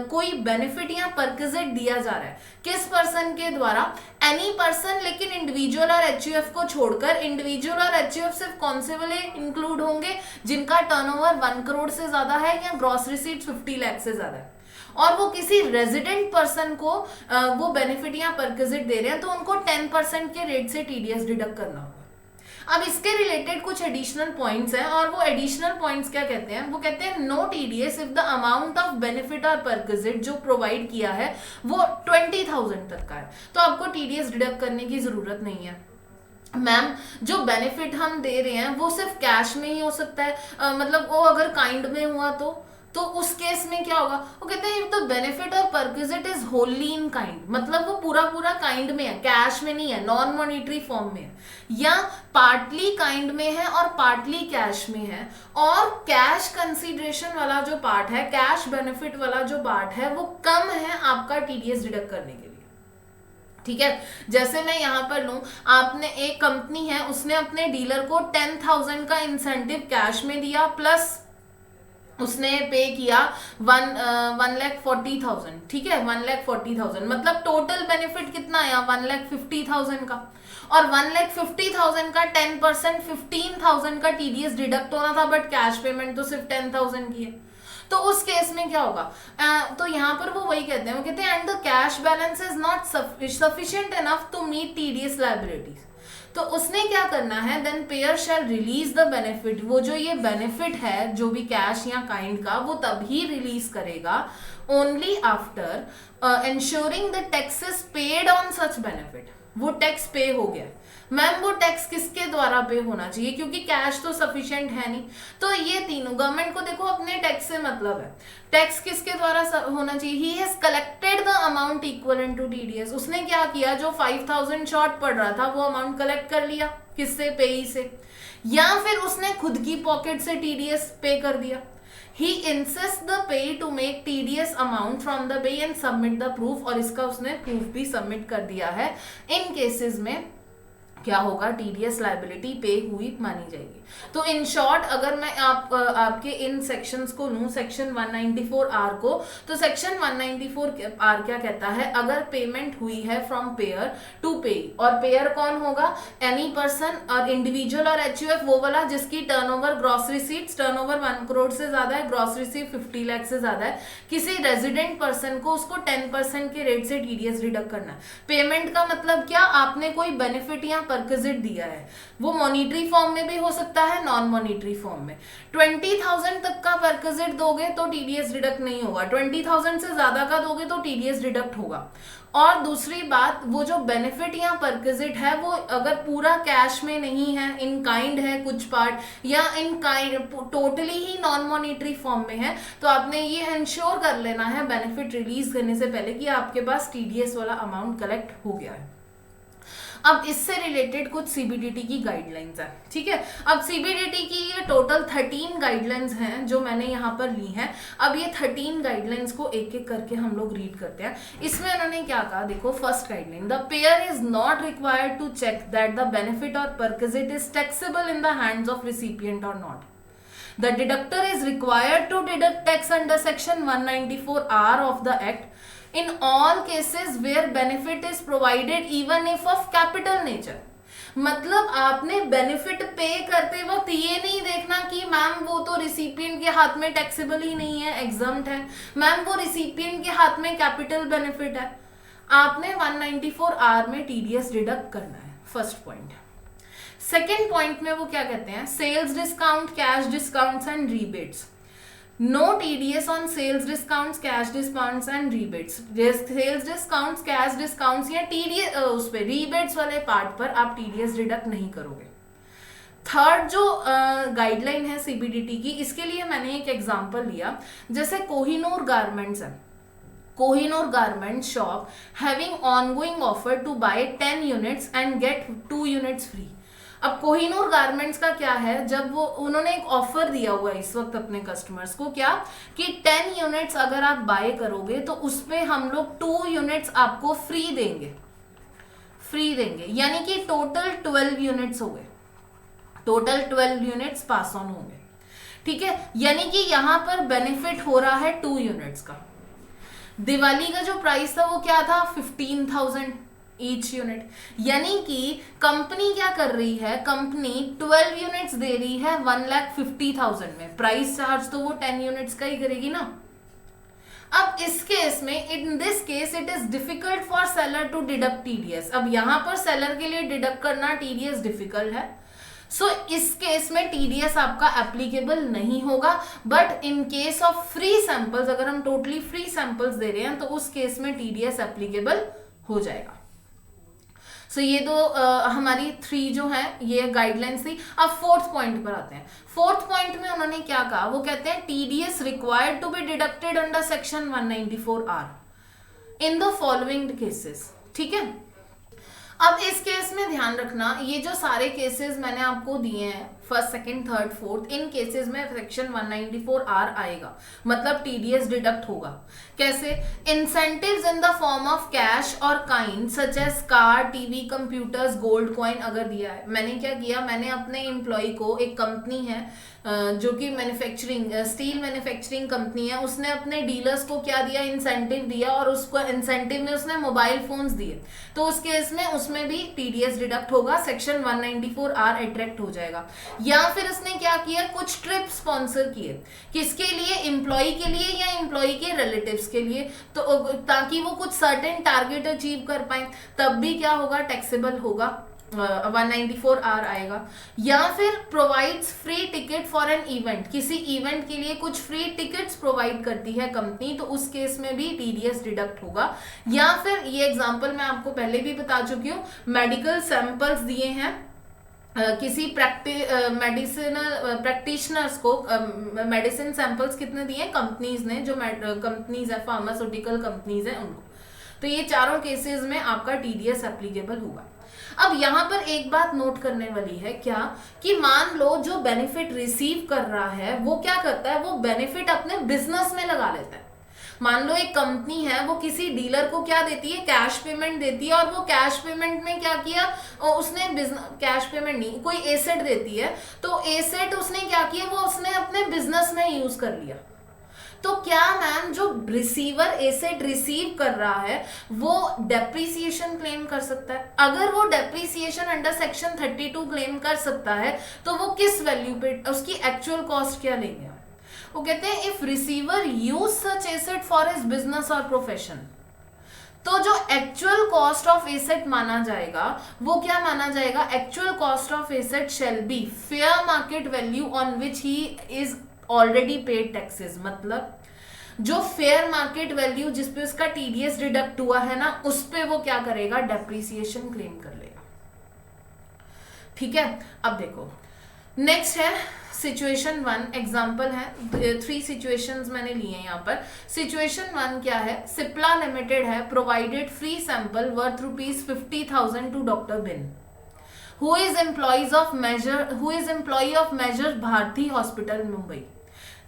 कोई बेनिफिट या परक्विजिट दिया जा रहा है किस पर्सन के द्वारा? एनी पर्सन, लेकिन इंडिविजुअल और एचयूएफ को छोड़कर। इंडिविजुअल और एचयूएफ सिर्फ कौन से वाले इंक्लूड होंगे? जिनका टर्नओवर 1 करोड़ से ज्यादा है या ग्रॉस रिसीट 50 लाख से ज्यादा है, और वो किसी रेजिडेंट पर्सन को वो बेनिफिट या परक्विजिट दे रहे हैं, तो उनको 10% के रेट से टीडीएस डिडक्ट करना होगा। अब इसके रिलेटेड कुछ एडिशनल पॉइंट्स हैं, और वो एडिशनल पॉइंट्स क्या कहते हैं? वो कहते हैं no TDS if the amount of benefit और परक्विजिट जो प्रोवाइड किया है वो 20,000 तक का है, तो आपको टीडीएस डिडक्ट करने की जरूरत नहीं है। मैम, जो बेनिफिट हम दे रहे हैं वो सिर्फ कैश में ही हो सकता है, मतलब वो अगर काइंड में हुआ तो उस केस में क्या होगा? वो कहते हैं इफ द बेनिफिट और perquisite is Holi in kind, मतलब वो पूरा पूरा काइंड में है, कैश में नहीं है, नॉन मॉनिटरी फॉर्म में है, या पार्टली काइंड में है और पार्टली कैश में है, और कैश कंसीडरेशन वाला जो पार्ट है, कैश बेनिफिट वाला जो पार्ट है, वो कम है आपका टीडीएस डिडक्ट करने के लिए। ठीक है, जैसे मैं यहां पर लूं, आपने एक कंपनी है, उसने अपने डीलर को 10,000 का इंसेंटिव कैश में दिया, प्लस उसने पे किया 1,40,000। ठीक है, 1,40,000, मतलब टोटल बेनिफिट कितना आया? 1,50,000 का, और 1,50,000 का 10% 15,000 का टीडीएस डिडक्ट होना था, बट कैश पेमेंट तो सिर्फ 10,000 की है। तो उस केस में क्या होगा? तो यहाँ पर वो वही कहते हैं, वो कहते हैं and the cash balance is not sufficient enough to meet TDS liabilities. तो उसने क्या करना है? Then payer shall release the benefit, वो जो ये बेनिफिट है जो भी कैश या काइंड का, वो तभी रिलीज करेगा only after ensuring the tax is paid on such benefit. वो टैक्स पे हो गया। मैम, वो टैक्स किसके द्वारा पे होना चाहिए? क्योंकि कैश तो सफिशिएंट है नहीं। तो ये तीनों, गवर्नमेंट को देखो अपने टैक्स से मतलब है, टैक्स किसके द्वारा होना चाहिए? He has collected the amount equivalent to TDS. उसने क्या किया? जो 5,000 शॉर्ट पड़ रहा था वो अमाउंट कलेक्ट कर लिया, किससे? पेई से, या फिर उसने खुद की पॉकेट से टीडीएस पे कर दिया। He insists the pay to make TDS amount from the pay and submit the proof, और इसका उसने प्रूफ भी सबमिट कर दिया है। इन केसेस में क्या होगा? टीडीएस लायबिलिटी पे हुई मानी जाएगी। तो इन शॉर्ट अगर मैं आपके इन सेक्शंस को लूं, सेक्शन 194R को, तो सेक्शन 194R क्या कहता है? अगर पेमेंट हुई है फ्रॉम पेयर टू पे, और पेयर कौन होगा? एनी पर्सन, और इंडिविजुअल और एचयूएफ वो वाला जिसकी turnover gross receipts, turnover 1 crore से ज्यादा है, ग्रॉस रिसीट 50 लाख से ज्यादा है, किसी रेजिडेंट पर्सन को उसको 10% के रेट से टीडीएस डिडक्ट करना है। पेमेंट का मतलब क्या? आपने कोई बेनिफिट या परक्विजिट दिया है, वो मॉनिटरी फॉर्म में भी हो सकता है, नॉन मॉनिटरी फॉर्म में। 20,000 तक का परक्विजिट दोगे तो टीडीएस डिडक्ट नहीं होगा, 20,000 से ज्यादा का दोगे तो टीडीएस डिडक्ट होगा। और दूसरी बात, वो जो बेनिफिट या परक्विजिट है वो अगर पूरा कैश में नहीं है, इन काइंड है कुछ पार्ट, या in kind totally he non monetary form में है, तो आपने ये इंश्योर कर लेना है बेनिफिट रिलीज करने से पहले कि आपके पास टीडीएस वाला अमाउंट कलेक्ट हो गया है। अब इससे रिलेटेड कुछ सीबीडीटी की गाइडलाइंस है। ठीक है, अब सीबीडीटी की ये टोटल 13 गाइडलाइंस हैं जो मैंने यहाँ पर ली हैं। अब ये 13 गाइडलाइंस को एक एक करके हम लोग रीड करते हैं। इसमें उन्होंने क्या कहा? देखो, first guideline, the payer is not required to check that the benefit और perquisite is taxable in the hands of recipient और not. The deductor is required to deduct tax under section 194R of the Act in all cases where benefit is provided even if of capital nature। मतलब आपने benefit पे करते वक्त ये नहीं देखना कि मैम वो तो रिसिपिएंट के हाथ में टैक्सेबल ही नहीं है, एग्जम्प्ट है, मैम वो रिसिपिएंट के हाथ में कैपिटल बेनिफिट है। आपने 194R में टीडीएस डिडक्ट करना है, फर्स्ट पॉइंट। सेकेंड पॉइंट में वो क्या कहते हैं? Sales discount, cash discounts and rebates. No TDS on sales discounts, cash discounts and rebates. Sales discounts, cash discounts या टीडीएस उस पे रीबेट्स वाले पार्ट पर आप टीडीएस डिडक्ट नहीं करोगे। थर्ड जो गाइडलाइन है सीबीडीटी की, इसके लिए मैंने एक एग्जांपल लिया, जैसे कोहिनूर गारमेंट्स है। Kohinoor garment shop having ongoing offer to buy 10 units and get 2 units free. अब कोहिनूर गारमेंट्स का क्या है, जब वो उन्होंने एक ऑफर दिया हुआ है इस वक्त अपने कस्टमर्स को, क्या कि 10 यूनिट्स अगर आप बाय करोगे तो उस पे हम लोग 2 यूनिट्स आपको फ्री देंगे, यानी कि टोटल 12 यूनिट्स हो गए, टोटल 12 यूनिट्स पास ऑन होंगे। ठीक है, यानी कि यहां पर बेनिफिट हो रहा है 2 यूनिट्स का। दिवाली का जो प्राइस था वो क्या था, 15,000 ईच यूनिट, यानी कि कंपनी क्या कर रही है, कंपनी 12 यूनिट्स दे रही है 1,50,000 में, प्राइस चार्ज तो वो 10 यूनिट्स का ही करेगी ना। अब इस केस में, in this case it is difficult for seller to deduct TDS. अब यहां पर सेलर के लिए डिडक्ट करना टीडीएस डिफिकल्ट है, सो इस केस में टीडीएस आपका एप्लीकेबल नहीं होगा। But in case of free samples, अगर हम टोटली फ्री सैंपल्स दे रहे हैं तो उस केस में टीडीएस एप्लीकेबल हो जाएगा। सो ये दो हमारी 3 जो है ये गाइडलाइंस थी। अब 4th पॉइंट पर आते हैं। 4th पॉइंट में उन्होंने क्या कहा, वो कहते हैं TDS required to be deducted under section 194R in the following cases. ठीक है, अब इस केस में ध्यान रखना, ये जो सारे केसेस मैंने आपको दिए हैं, 1st, 2nd, 3rd, 4th, इन केसेस में सेक्शन 194R आएगा, मतलब टीडीएस डिडक्ट होगा। कैसे, incentives in the form of cash और kind such as car, TV, computers, gold coin अगर दिया है। मैंने क्या किया, मैंने अपने एम्प्लॉय को, एक कंपनी है जो कि मैन्युफैक्चरिंग, स्टील मैन्युफैक्चरिंग कंपनी है, उसने अपने डीलर्स को क्या दिया, इंसेंटिव दिया, और उसको इंसेंटिव में उसने मोबाइल फोन्स दिए, तो उस केस में उसमें भी टीडीएस डिडक्ट होगा, सेक्शन 194R अट्रैक्ट हो जाएगा। या फिर उसने क्या किया, कुछ ट्रिप स्पॉन्सर किए, किसके लिए, एम्प्लॉय के लिए या एम्प्लॉय के रिलेटिव्स के लिए, तो ताकि वो कुछ सर्टेन टारगेट अचीव कर पाए, तब भी क्या होगा, टैक्सेबल होगा, 194R आएगा। या फिर provides free ticket for an event, किसी इवेंट के लिए कुछ फ्री टिकट्स प्रोवाइड करती है कंपनी, तो उस केस में भी टीडीएस डिडक्ट होगा। या फिर ये एग्जांपल मैं आपको पहले भी बता चुकी हूँ, मेडिकल सैंपल्स दिए हैं किसी मेडिसिनल प्रैक्टिशनर्स को, मेडिसिन सैंपल्स कितने दिए कंपनीज ने, जो कंपनीज है, फार्मास्यूटिकल कंपनीज है उनको, तो ये चारों केसेस में आपका टीडीएस एप्लीकेबल होगा। अब यहाँ पर एक बात नोट करने वाली है, क्या कि मान लो जो बेनिफिट रिसीव कर रहा है वो क्या करता है, वो बेनिफिट अपने बिजनेस में लगा लेता है। मान लो एक कंपनी है, वो किसी डीलर को क्या देती है, कैश पेमेंट देती है, और वो कैश पेमेंट में क्या किया, उसने कैश पेमेंट नहीं, कोई एसेट देती है, तो एसेट उसने क्या किया, वो उसने अपने बिजनेस में यूज कर लिया। तो क्या मैम, जो रिसीवर एसेट रिसीव कर रहा है वो डेप्रिसिएशन क्लेम कर सकता है? अगर वो डेप्रिसिएशन अंडर सेक्शन 32 क्लेम कर सकता है तो वो किस वैल्यू पे, उसकी एक्चुअल कॉस्ट क्या लेंगे? वो कहते हैं if receiver use such asset for his business और प्रोफेशन, तो जो एक्चुअल कॉस्ट ऑफ एसेट माना जाएगा वो क्या माना जाएगा, actual cost of asset shall be fair market value on which he is already paid taxes. मतलब जो फेयर मार्केट वैल्यू जिसपे उसका टीडीएस डिडक्ट हुआ है ना, उस पे वो क्या करेगा, डेप्रिसिएशन क्लेम कर लेगा। ठीक है, अब देखो नेक्स्ट है सिचुएशन 1, एग्जांपल है 3 सिचुएशंस मैंने लिए हैं यहाँ पर। सिचुएशन 1 क्या है, सिप्ला लिमिटेड है, provided free sample worth ₹50,000 to doctor बिन who is employee of major Bharati hospital Mumbai.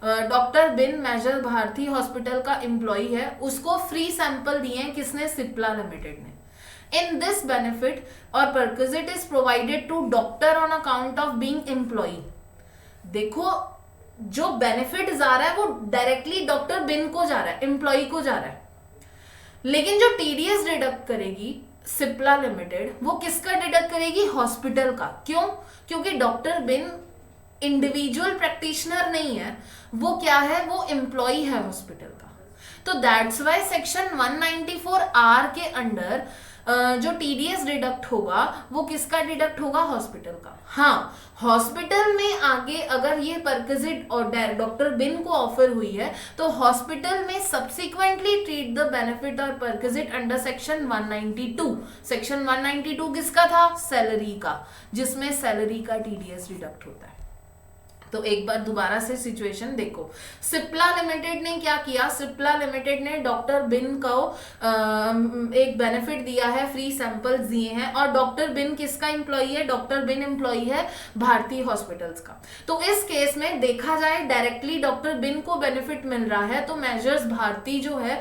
Doctor बिन मेजर भारती हॉस्पिटल का एम्प्लॉय है, उसको फ्री सैंपल दिए हैं किसने, सिप्ला लिमिटेड ने। इन दिस बेनिफिट और perquisite is provided to doctor on account of being employ. देखो जो बेनिफिट जा रहा है वो डायरेक्टली डॉक्टर बिन को जा रहा है, एम्प्लॉय को जा रहा है, लेकिन जो टीडीएस डिडक्ट करेगी सिप्ला लिमिटेड, वो किसका डिडक्ट करेगी, हॉस्पिटल का। क्यों? क्योंकि डॉक्टर बिन इंडिविजुअल प्रैक्टिशनर नहीं है, वो क्या है, वो एम्प्लॉय है हॉस्पिटल का। तो दैट्स वाई सेक्शन 194R के अंडर जो टीडीएस डिडक्ट होगा वो किसका डिडक्ट होगा, हॉस्पिटल का। हाँ, हॉस्पिटल में आगे अगर ये परक्विजिट और डॉक्टर बिन को ऑफर हुई है तो हॉस्पिटल में सब्सिक्वेंटली ट्रीट द बेनिफिट और परक्विजिट अंडर सेक्शन 192। सेक्शन 192 किसका था, सैलरी का, जिसमें सैलरी का टीडीएस डिडक्ट होता है। तो एक बार दोबारा से सिचुएशन देखो। सिप्ला लिमिटेड ने क्या किया, सिप्ला लिमिटेड ने डॉक्टर बिन को एक बेनिफिट दिया है, फ्री सैंपल्स दिए हैं, और डॉक्टर बिन किसका एम्प्लॉई है, डॉक्टर बिन एम्प्लॉई है भारतीय हॉस्पिटल्स का। तो इस केस में देखा जाए डायरेक्टली डॉक्टर बिन को बेनिफिट मिल रहा है, तो मेजर्स भारती जो है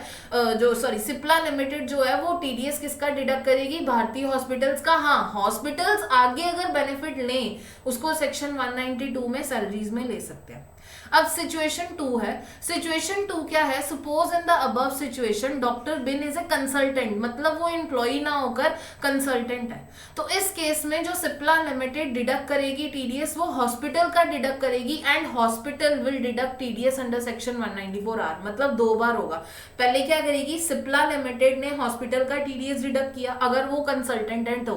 सिप्ला लिमिटेड जो है वो टीडीएस किसका डिडक्ट करेगी, भारतीय हॉस्पिटल्स का। हाँ, हॉस्पिटल्स आगे अगर बेनिफिट लें उसको सेक्शन 192 में सैलरीज में ले सकते हैं। अब सिचुएशन 2 है। सिचुएशन 2 क्या है, suppose in the above situation doctor bin is a consultant, मतलब वो एम्प्लॉई ना होकर कंसल्टेंट है। तो इस केस में जो सिप्ला लिमिटेड डिडक्ट करेगी टीडीएस वो हॉस्पिटल का डिडक्ट करेगी, and hospital will deduct TDS under section 194R, मतलब 2 बार होगा। पहले क्या करेगी, सिप्ला लिमिटेड ने हॉस्पिटल का टीडीएस डिडक्ट किया अगर वो कंसल्टेंट है तो,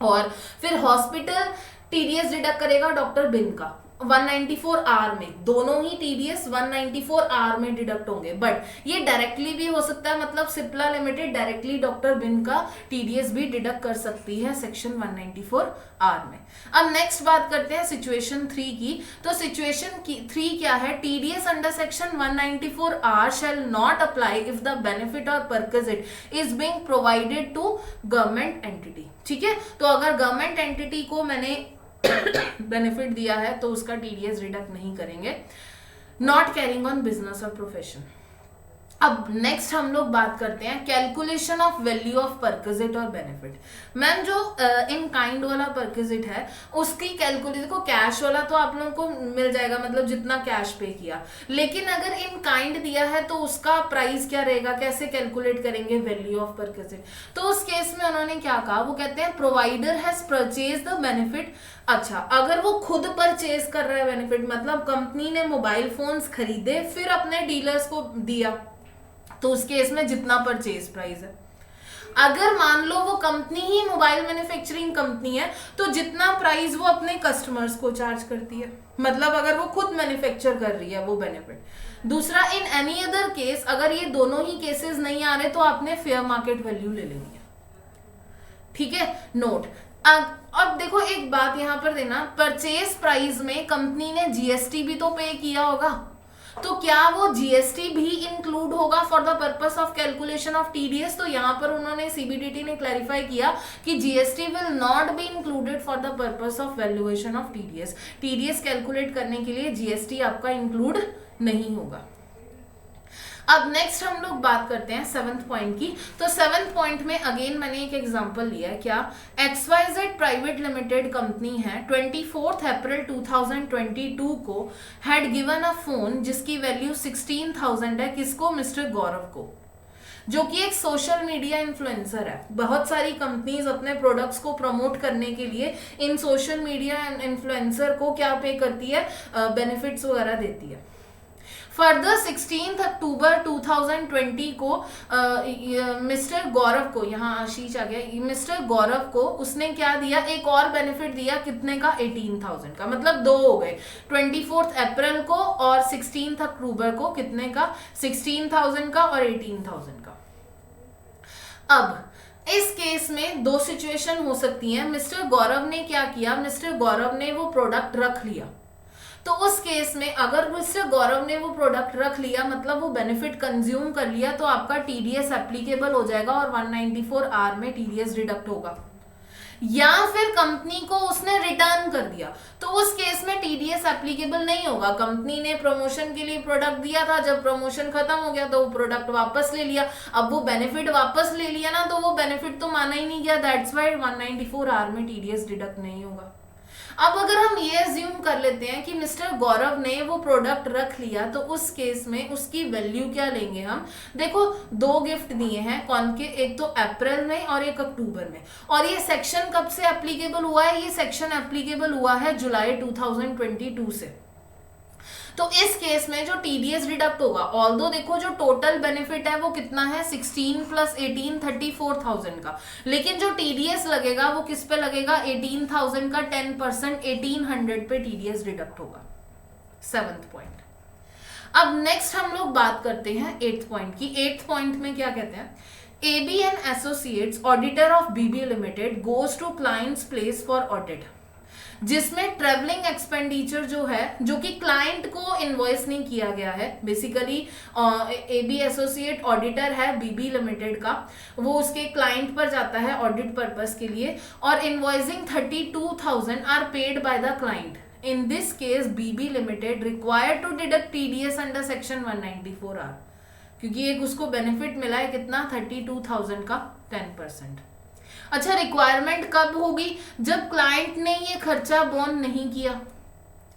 और फिर हॉस्पिटल टीडीएस डिडक्ट करेगा डॉक्टर बिन का 194R में। दोनों ही टीडीएस 194R में डिडक्ट होंगे, बट ये डायरेक्टली भी हो सकता है, मतलब सिप्ला लिमिटेड डायरेक्टली डॉक्टर बिन का टीडीएस भी डिडक्ट कर सकती है सेक्शन 194R में। अब नेक्स्ट बात करते हैं सिचुएशन 3 की। तो सिचुएशन 3 क्या है, TDS under section 194R shall not apply if the benefit और perquisite is being provided to government entity. ठीक है, तो अगर गवर्नमेंट एंटिटी को मैंने बेनिफिट दिया है तो उसका टीडीएस डिडक्ट नहीं करेंगे। नॉट कैरिंग ऑन बिजनेस और प्रोफेशन। अब नेक्स्ट हम लोग बात करते हैं calculation of value of perquisite और बेनिफिट। मैम जो इन काइंड वाला परक्विजिट है उसकी कैलकुलेशन को, कैश वाला तो आप लोगों को मिल जाएगा, मतलब जितना कैश पे किया, लेकिन अगर इन काइंड दिया है तो उसका प्राइस क्या रहेगा, कैसे कैलकुलेट करेंगे वैल्यू ऑफ परक्विजिट। तो उस केस में उन्होंने क्या कहा, वो कहते हैं provider has purchase the benefit. अच्छा, अगर वो खुद परचेज कर रहा है बेनिफिट, मतलब कंपनी ने मोबाइल फोन्स खरीदे फिर अपने डीलर्स को दिया, तो उस केस में जितना परचेज प्राइस है। अगर मान लो वो कंपनी ही मोबाइल मैन्युफैक्चरिंग कंपनी है तो जितना प्राइस वो अपने कस्टमर्स को चार्ज करती है, मतलब अगर वो खुद मैन्युफैक्चर कर रही है वो बेनिफिट। दूसरा, इन एनी अदर केस, अगर ये दोनों ही केसेस नहीं आ रहे तो आपने फेयर मार्केट वैल्यू ले लेनी है। ठीक है, नोट। अब देखो एक बात यहां पर देना, परचेज प्राइस में कंपनी ने जीएसटी भी तो पे किया होगा, तो क्या वो जीएसटी भी इंक्लूड होगा for the purpose of calculation of TDS. तो यहां पर उन्होंने सीबीडीटी ने क्लैरिफाई किया कि GST will not be included for the purpose of valuation of TDS. TDS calculate करने के लिए जीएसटी आपका इंक्लूड नहीं होगा। अब नेक्स्ट हम लोग बात करते हैं 7th पॉइंट की। तो 7th पॉइंट में अगेन मैंने एक एग्जांपल लिया है। क्या, XYZ प्राइवेट लिमिटेड कंपनी है, 24 अप्रैल 2022 को हैड गिवन अ फोन जिसकी वैल्यू 16,000 है, किसको, मिस्टर गौरव को, जो कि एक सोशल मीडिया इन्फ्लुएंसर है। बहुत सारी कंपनीज अपने प्रोडक्ट्स को प्रमोट करने के लिए इन सोशल मीडिया इन्फ्लुएंसर को क्या पे करती है, बेनिफिट्स वगैरह देती है। फर्दर 16 अक्टूबर 2020 को मिस्टर गौरव को, यहाँ आशीष आ गया, मिस्टर गौरव को उसने क्या दिया, एक और बेनिफिट दिया, कितने का, 18,000 का, मतलब 2 हो गए, 24 अप्रैल को और 16 अक्टूबर को, कितने का, 16,000 का और 18,000 का। अब इस केस में 2 सिचुएशन हो सकती हैं। मिस्टर गौरव ने क्या किया, मिस्टर गौरव ने वो प्रोडक्ट रख लिया, तो उस केस में अगर मिस्टर गौरव ने वो प्रोडक्ट रख लिया, मतलब वो बेनिफिट कंज्यूम कर लिया, तो आपका टीडीएस एप्लीकेबल हो जाएगा और 194R में टीडीएस डिडक्ट होगा। या फिर कंपनी को उसने रिटर्न कर दिया, तो उस केस में टीडीएस एप्लीकेबल नहीं होगा। कंपनी ने प्रमोशन के लिए प्रोडक्ट दिया था, जब प्रमोशन खत्म हो गया तो वो प्रोडक्ट वापस ले लिया, अब वो बेनिफिट वापस ले लिया ना, तो वो बेनिफिट तो माना ही नहीं गया, दैट्स व्हाई 194R में टीडीएस डिडक्ट नहीं होगा। अब अगर हम ये अज्यूम कर लेते हैं कि मिस्टर गौरव ने वो प्रोडक्ट रख लिया, तो उस केस में उसकी वैल्यू क्या लेंगे हम। देखो 2 गिफ्ट दिए हैं, कौन के, एक तो अप्रैल में और एक अक्टूबर में, और ये सेक्शन कब से एप्लीकेबल हुआ है, ये सेक्शन एप्लीकेबल हुआ है जुलाई 2022 से। तो इस केस में जो टीडीएस डिडक्ट होगा, ऑल्दो देखो जो टोटल बेनिफिट है वो कितना है, 16 + 18 34,000 का, लेकिन जो टीडीएस लगेगा वो किस पे लगेगा, 18,000 का 10% 1800 पे टीडीएस डिडक्ट होगा। 7th point. अब नेक्स्ट हम लोग बात करते हैं 8th पॉइंट की। 8th पॉइंट में क्या कहते हैं, AB and Associates, auditor of BB Limited, goes to client's place for audit. जिसमें ट्रेवलिंग एक्सपेंडिचर जो है, जो कि क्लाइंट को इनवॉइस नहीं किया गया है, बेसिकली एबी एसोसिएट ऑडिटर है बीबी लिमिटेड का, वो उसके क्लाइंट पर जाता है ऑडिट पर्पस के लिए, और invoicing 32,000 are paid by the client. In this case, BB Limited required to deduct TDS under section 194R, क्योंकि एक उसको बेनिफिट मिला है कितना, 32,000 का 10%. अच्छा, रिक्वायरमेंट कब होगी? जब क्लाइंट ने ये खर्चा बोन नहीं किया,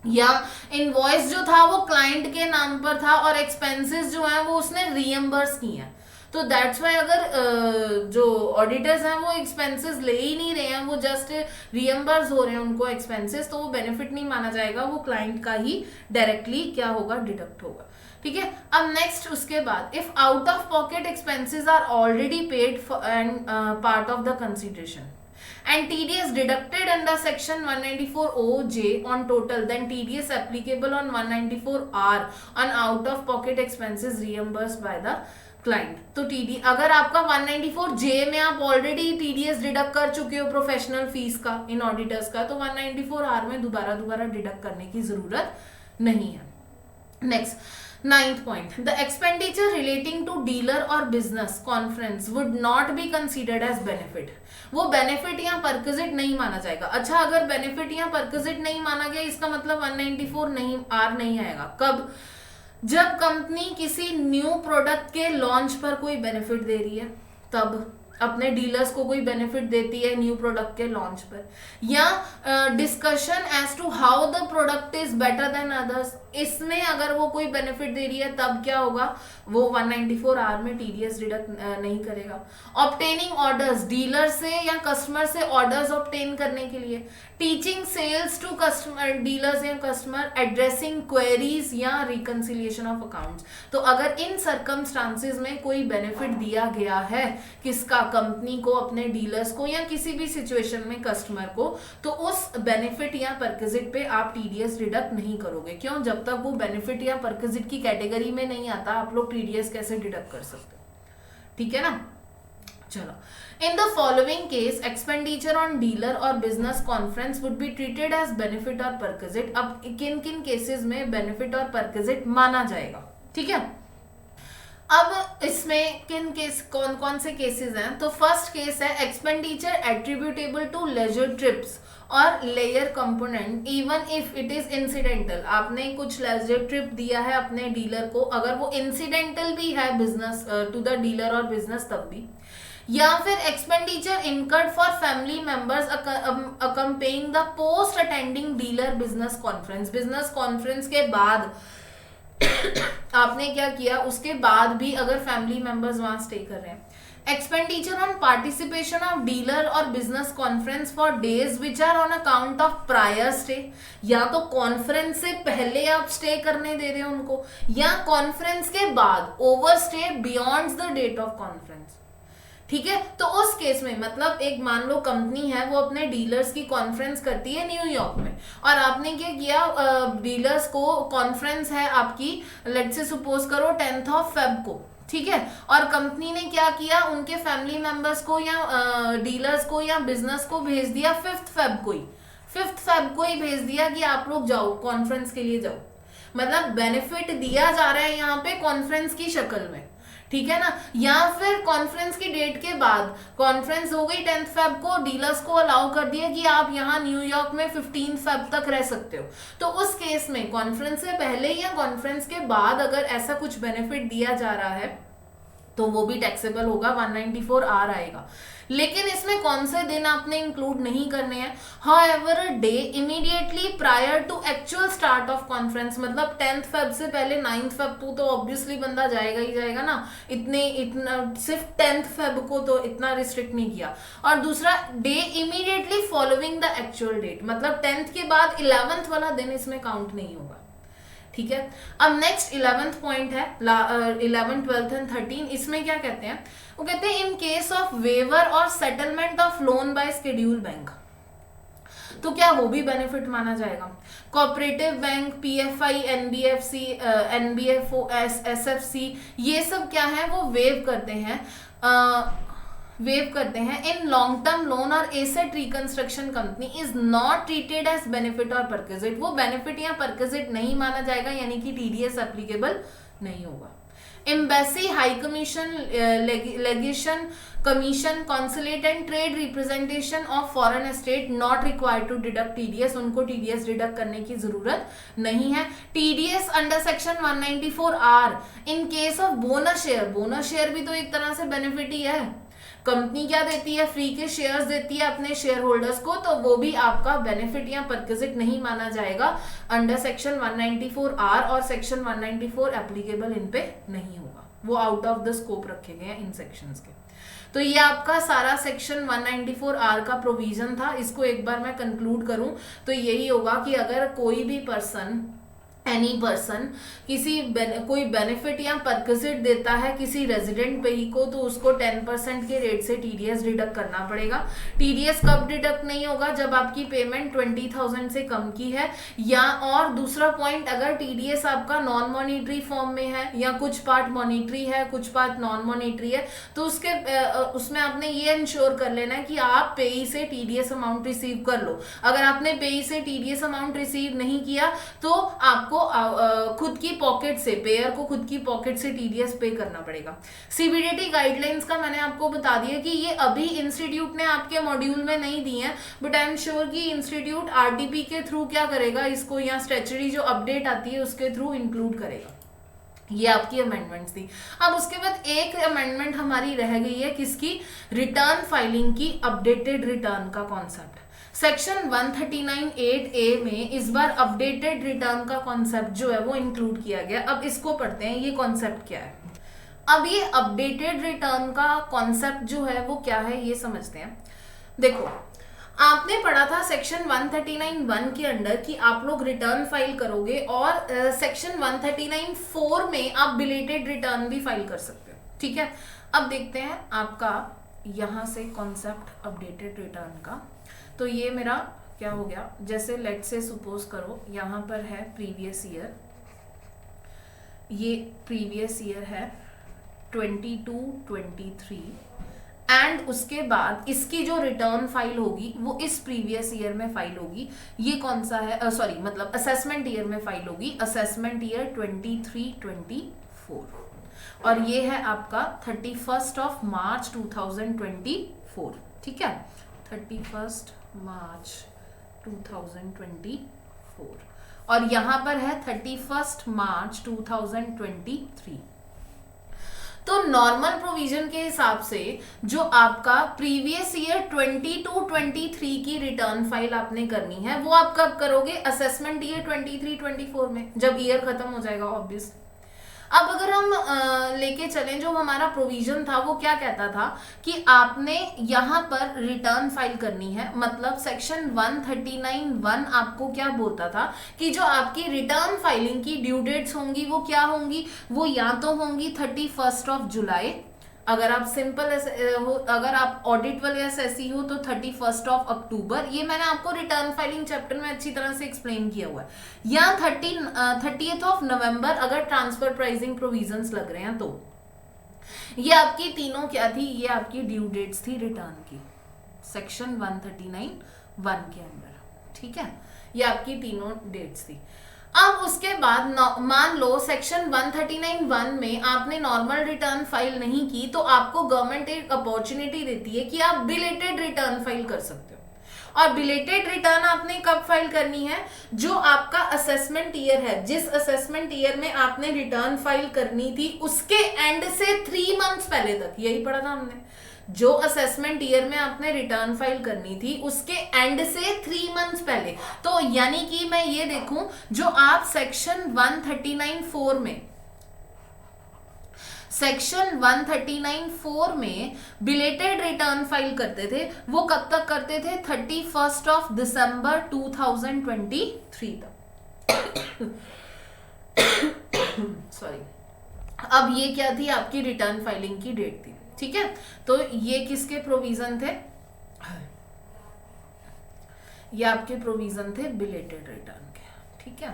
या इनवॉइस जो था वो क्लाइंट के नाम पर था और एक्सपेंसेस जो हैं वो उसने रीएम्बर्स किए हैं. तो दैट्स वाई अगर जो ऑडिटर्स हैं वो एक्सपेंसेस ले ही नहीं रहे हैं, वो जस्ट रीएम्बर्स हो रहे हैं उनको एक्सपेंसेस, तो वो बेनिफिट नहीं माना जाएगा, वो क्लाइंट का ही डायरेक्टली क्या होगा, डिडक्ट होगा. ठीक है. अब नेक्स्ट उसके बाद, if out of pocket expenses are already paid and part of the consideration and TDS deducted under section 194OJ on total, then TDS applicable on 194R on out of pocket expenses reimbursed by the client. तो TD अगर आपका 194J में आप already TDS deduct कर चुके हो professional fees का, इन auditors का, तो 194R में दोबारा डिडक्ट करने की जरूरत नहीं है. Next, 9th point, the expenditure relating to dealer or business conference would not be considered as benefit. वो बेनिफिट या परक्विजिट नहीं माना जाएगा. अच्छा, अगर बेनिफिट या परक्विजिट नहीं माना गया, इसका मतलब 194 नहीं आर नहीं आएगा. कब? जब कंपनी किसी न्यू प्रोडक्ट के लॉन्च पर कोई बेनिफिट दे रही है, तब अपने डीलर्स को कोई बेनिफिट देती है न्यू प्रोडक्ट के लॉन्च पर, या discussion as to how the product is better than others, इसमें अगर वो कोई बेनिफिट दे रही है, तब क्या होगा, वो 194R में टीडीएस डिडक्ट नहीं करेगा. ऑब्टेनिंग ऑर्डर्स, डीलर से या कस्टमर से ऑर्डर्स ऑब्टेन करने के लिए, teaching sales to customer, dealers या कस्टमर, एड्रेसिंग क्वेरीज या रिकंसिलिएशन ऑफ अकाउंट्स. तो अगर इन सर्कमस्टांसेस में कोई बेनिफिट दिया गया है, किसका, कंपनी को, अपने डीलर्स को, या किसी भी सिचुएशन में कस्टमर को, तो उस बेनिफिट या परक्विजिट पे आप टीडीएस डिडक्ट नहीं करोगे. क्यों? जब तक वो बेनिफिट या परक्विजिट की कैटेगरी में नहीं आता, आप लोग टीडीएस कैसे डिडक्ट कर सकते हो? ठीक है ना. चलो, in the following case expenditure on dealer or business conference would be treated as benefit or perquisite. अब किन किन केसेस में बेनिफिट और परक्विजिट माना जाएगा? ठीक है. अब इसमें किन केस, कौन कौन से केसेस हैं? तो फर्स्ट केस है expenditure attributable to leisure trips और लेयर component even if it is incidental. आपने कुछ लेजर ट्रिप दिया है अपने डीलर को, अगर वो इंसिडेंटल भी है बिजनेस टू द डीलर और बिजनेस, तब भी. या फिर expenditure incurred for family members accompanying the post attending dealer business conference. Business conference के बाद आपने क्या किया, उसके बाद भी अगर फैमिली मेंबर्स वहां स्टे कर रहे हैं. Expenditure on participation of dealer और business conference for days which are on account of prior stay. या तो कॉन्फ्रेंस से पहले आप स्टे करने दे रहे हो उनको, या कॉन्फ्रेंस के बाद over stay beyond the date of conference. ठीक है. तो उस केस में मतलब एक मान लो कंपनी है, वो अपने डीलर्स की कॉन्फ्रेंस करती है न्यूयॉर्क में, और आपने क्या किया, डीलर्स को कॉन्फ्रेंस है आपकी, लेट्स से सपोज करो 10th of Feb को. ठीक है. और कंपनी ने क्या किया, उनके फैमिली मेंबर्स को या डीलर्स को या बिजनेस को भेज दिया 5th Feb को ही. 5th Feb को ही भेज दिया कि आप लोग जाओ कॉन्फ्रेंस के लिए जाओ. मतलब बेनिफिट दिया जा रहा है यहाँ पे कॉन्फ्रेंस की शक्ल में. ठीक है ना. या फिर कॉन्फ्रेंस की डेट के बाद, कॉन्फ्रेंस हो गई 10th Feb को, डीलर्स को अलाउ कर दिया कि आप यहाँ न्यूयॉर्क में 15th Feb तक रह सकते हो. तो उस केस में कॉन्फ्रेंस से पहले या कॉन्फ्रेंस के बाद अगर ऐसा कुछ बेनिफिट दिया जा रहा है, तो वो भी टैक्सेबल होगा, 194R आएगा. लेकिन इसमें कौन से दिन आपने इंक्लूड नहीं करने हैं. However a day immediately prior to actual start of conference. मतलब 10th Feb से पहले 9th Feb तो ऑब्वियसली बंदा जाएगा ही जाएगा ना. इतना सिर्फ 10th Feb को तो इतना रिस्ट्रिक्ट नहीं किया. और दूसरा, day immediately following the actual date, मतलब 10th के बाद 11th वाला दिन इसमें काउंट नहीं होगा. ठीक है. अब नेक्स्ट 11th पॉइंट है, 11, 12 एंड 13. इसमें क्या कहते हैं, वो कहते हैं इन केस ऑफ वेवर और settlement of loan by schedule bank. तो क्या वो भी बेनिफिट माना जाएगा? Cooperative bank, PFI, NBFC, NBFO, SFC, ये सब क्या है, वो वेव करते हैं वेव करते हैं। इन लॉन्ग टर्म लोन और asset reconstruction company is not treated as benefit और परक्विजिट, वो बेनिफिट या परक्विजिट नहीं माना जाएगा, यानी कि टीडीएस एप्लीकेबल नहीं होगा। Embassy, high commission, legation, commission, consulate and trade representation of foreign state not required to deduct TDS, उनको टीडीएस डिडक्ट करने की जरूरत नहीं है। TDS under section 194R in case of bonus share, bonus share भी तो एक तरह से बेनिफिट ही है, कंपनी क्या देती है, फ्री के शेयर्स देती है अपने शेयर होल्डर्स को, तो वो भी आपका बेनिफिट या परक्विजिट नहीं माना जाएगा अंडर सेक्शन 194R, और सेक्शन 194 एप्लीकेबल इन पे नहीं होगा, वो आउट ऑफ द स्कोप रखे गए हैं इन सेक्शंस के। तो ये आपका सारा सेक्शन 194R का प्रोविजन था। इसको एक बार मैं कंक्लूड करूं तो यही होगा कि अगर कोई भी पर्सन, एनी पर्सन कोई बेनिफिट या परक्विजिट देता है किसी रेजिडेंट पे ही को, तो उसको 10% के रेट से टीडीएस डिडक्ट करना पड़ेगा। टीडीएस कब डिडक्ट नहीं होगा, जब आपकी पेमेंट 20,000 से कम की है, या और दूसरा पॉइंट, अगर टीडीएस आपका नॉन मॉनिटरी फॉर्म में है या कुछ पार्ट मॉनिटरी है कुछ पार्ट नॉन मॉनिटरी है, तो उसमें आपने ये इंश्योर कर लेना है कि आप पेई से टीडीएस अमाउंट रिसीव कर लो। अगर आपने पेई से टीडीएस अमाउंट रिसीव नहीं किया तो आपको खुद की पॉकेट से, पेयर को खुद की पॉकेट से टीडीएस पे करना पड़ेगा। सीबीडीटी गाइडलाइंस का मैंने आपको बता दिया कि ये अभी इंस्टीट्यूट ने आपके मॉड्यूल में नहीं दी है, बट आई एम श्योर कि इंस्टीट्यूट आरटीपी के थ्रू क्या करेगा इसको, या स्टैच्यूटरी जो अपडेट आती है उसके थ्रू इंक्लूड करेगा। ये आपकी अमेंडमेंट्स थी। अब उसके बाद एक अमेंडमेंट हमारी रह गई है, किसकी, रिटर्न फाइलिंग की, अपडेटेड रिटर्न का कॉन्सेप्ट। सेक्शन 139(8)A में इस बार अपडेटेड रिटर्न का कॉन्सेप्ट जो है वो इंक्लूड किया गया। अब इसको पढ़ते हैं, ये कॉन्सेप्ट क्या है। अब ये अपडेटेड रिटर्न का कॉन्सेप्ट जो है वो क्या है ये समझते हैं। देखो, आपने पढ़ा था सेक्शन 139(1) के अंडर कि आप लोग रिटर्न फाइल करोगे, और सेक्शन 139(4) में आप बिलेटेड रिटर्न भी फाइल कर सकते हो, ठीक है। अब देखते हैं आपका यहां से कॉन्सेप्ट अपडेटेड रिटर्न का। तो ये मेरा क्या हो गया, जैसे लेट से सपोज करो यहाँ पर है प्रीवियस ईयर, ये प्रीवियस ईयर है 22-23, एंड उसके बाद इसकी जो रिटर्न फाइल होगी वो इस प्रीवियस ईयर में फाइल होगी। ये कौन सा है, सॉरी मतलब असेसमेंट ईयर में फाइल होगी, असेसमेंट ईयर 23-24, और ये है आपका 31 मार्च 2024, ठीक है, 31 मार्च 2024, और यहां पर है 31 मार्च 2023। तो नॉर्मल प्रोविजन के हिसाब से जो आपका प्रीवियस ईयर 22-23 की रिटर्न फाइल आपने करनी है वो आप कब करोगे, असेसमेंट ईयर 23-24 में, जब ईयर खत्म हो जाएगा ऑब्वियस। अब अगर हम लेके चलें, जो हमारा प्रोविजन था वो क्या कहता था कि आपने यहाँ पर रिटर्न फाइल करनी है, मतलब सेक्शन 139(1) आपको क्या बोलता था कि जो आपकी रिटर्न फाइलिंग की ड्यू डेट्स होंगी वो क्या होंगी, वो या तो होंगी 31 जुलाई, अगर आप सिंपल हो, अगर आप ऑडिट वाले एसएससी हो तो 31 अक्टूबर, ये मैंने आपको रिटर्न फाइलिंग चैप्टर में अच्छी तरह से एक्सप्लेन किया हुआ है, या 30th नवंबर अगर ट्रांसफर प्राइसिंग प्रोविजंस लग रहे हैं तो। ये आपकी तीनों क्या थी, ये आपकी ड्यू डेट्स थी रिटर्न की सेक्शन 139(1) के अंदर, ठीक है, ये आपकी तीनों डेट्स थी। अब उसके बाद मान लो सेक्शन 139(1) में आपने नॉर्मल रिटर्न फाइल नहीं की, तो आपको गवर्नमेंट एक अपॉर्चुनिटी देती है कि आप बिलेटेड रिटर्न फाइल कर सकते हो। और बिलेटेड रिटर्न आपने कब फाइल करनी है, जो आपका असेसमेंट ईयर है, जिस असेसमेंट ईयर में आपने रिटर्न फाइल करनी थी उसके एंड से 3 मंथ्स पहले तक, यही पढ़ा था हमने, जो असेसमेंट ईयर में आपने रिटर्न फाइल करनी थी उसके एंड से 3 मंथ्स पहले। तो यानी कि मैं ये देखूं, जो आप सेक्शन 139(4) में, सेक्शन 139(4) में बिलेटेड रिटर्न फाइल करते थे, वो कब तक करते थे, 31 दिसंबर 2023 तक। सॉरी, अब ये क्या थी, आपकी रिटर्न फाइलिंग की डेट थी, ठीक है। तो ये किसके प्रोविजन थे, ये आपके प्रोविजन थे बिलेटेड रिटर्न के, ठीक है,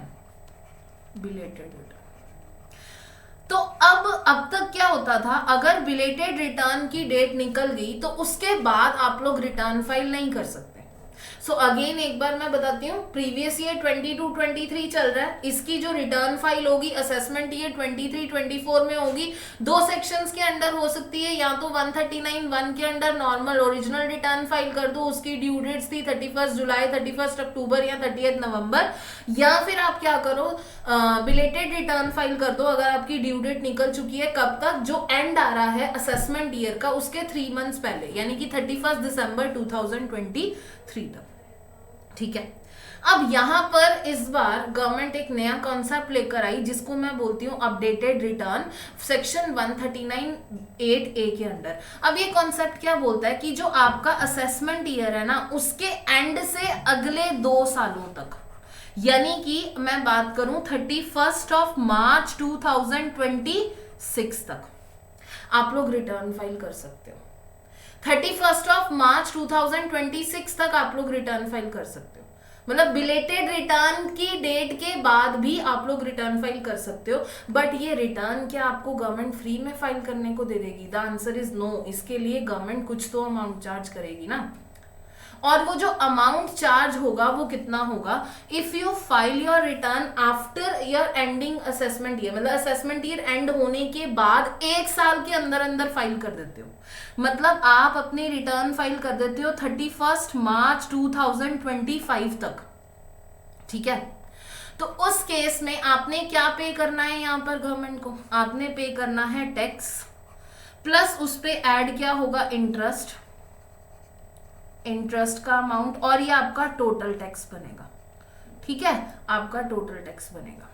बिलेटेड रिटर्न। तो अब तक क्या होता था, अगर बिलेटेड रिटर्न की डेट निकल गई तो उसके बाद आप लोग रिटर्न फाइल नहीं कर सकते। सो अगेन एक बार मैं बताती हूँ, प्रीवियस ईयर 22-23 चल रहा है, इसकी जो रिटर्न फाइल होगी असेसमेंट ईयर 23-24 में होगी। दो सेक्शंस के अंडर हो सकती है, या तो 139(1) के under normal original return file कर दो, उसकी ड्यू डेट्स थी 31 जुलाई, 31 अक्टूबर या 30 नवंबर, या फिर आप क्या करो, बिलेटेड रिटर्न फाइल कर दो अगर आपकी ड्यू डेट निकल चुकी है, कब तक, जो एंड आ रहा है असेसमेंट ईयर का उसके 3 मंथ्स पहले, यानी कि 31 दिसंबर 2023 तक। ठीक है, अब यहां पर इस बार गवर्नमेंट एक नया कॉन्सेप्ट लेकर आई जिसको मैं बोलती हूं अपडेटेड रिटर्न, सेक्शन 139(8)(a) के अंडर। अब ये कॉन्सेप्ट क्या बोलता है कि जो आपका असेसमेंट ईयर है ना, उसके एंड से अगले 2 सालों तक, यानी कि मैं बात करूं 31 मार्च 2026 तक आप लोग रिटर्न फाइल कर सकते हो। 31 मार्च 2026 तक आप लोग रिटर्न फाइल कर सकते हो, मतलब बिलेटेड रिटर्न की डेट के बाद भी आप लोग रिटर्न फाइल कर सकते हो। बट ये रिटर्न क्या आपको गवर्नमेंट फ्री में फाइल करने को दे देगी? The answer is no. इसके लिए गवर्नमेंट कुछ तो अमाउंट चार्ज करेगी ना, और वो जो अमाउंट चार्ज होगा वो कितना होगा? If you file your return after your ending assessment year, मतलब असेसमेंट ईयर एंड होने के बाद 1 साल के अंदर अंदर फाइल कर देते हो, मतलब आप अपनी रिटर्न फाइल कर देते हो 31 मार्च 2025 तक। ठीक है, तो उस केस में आपने क्या पे करना है? यहां पर गवर्नमेंट को आपने पे करना है टैक्स, प्लस उस पे ऐड क्या होगा? इंटरेस्ट का अमाउंट, और ये आपका टोटल टैक्स बनेगा। ठीक है, आपका टोटल टैक्स बनेगा।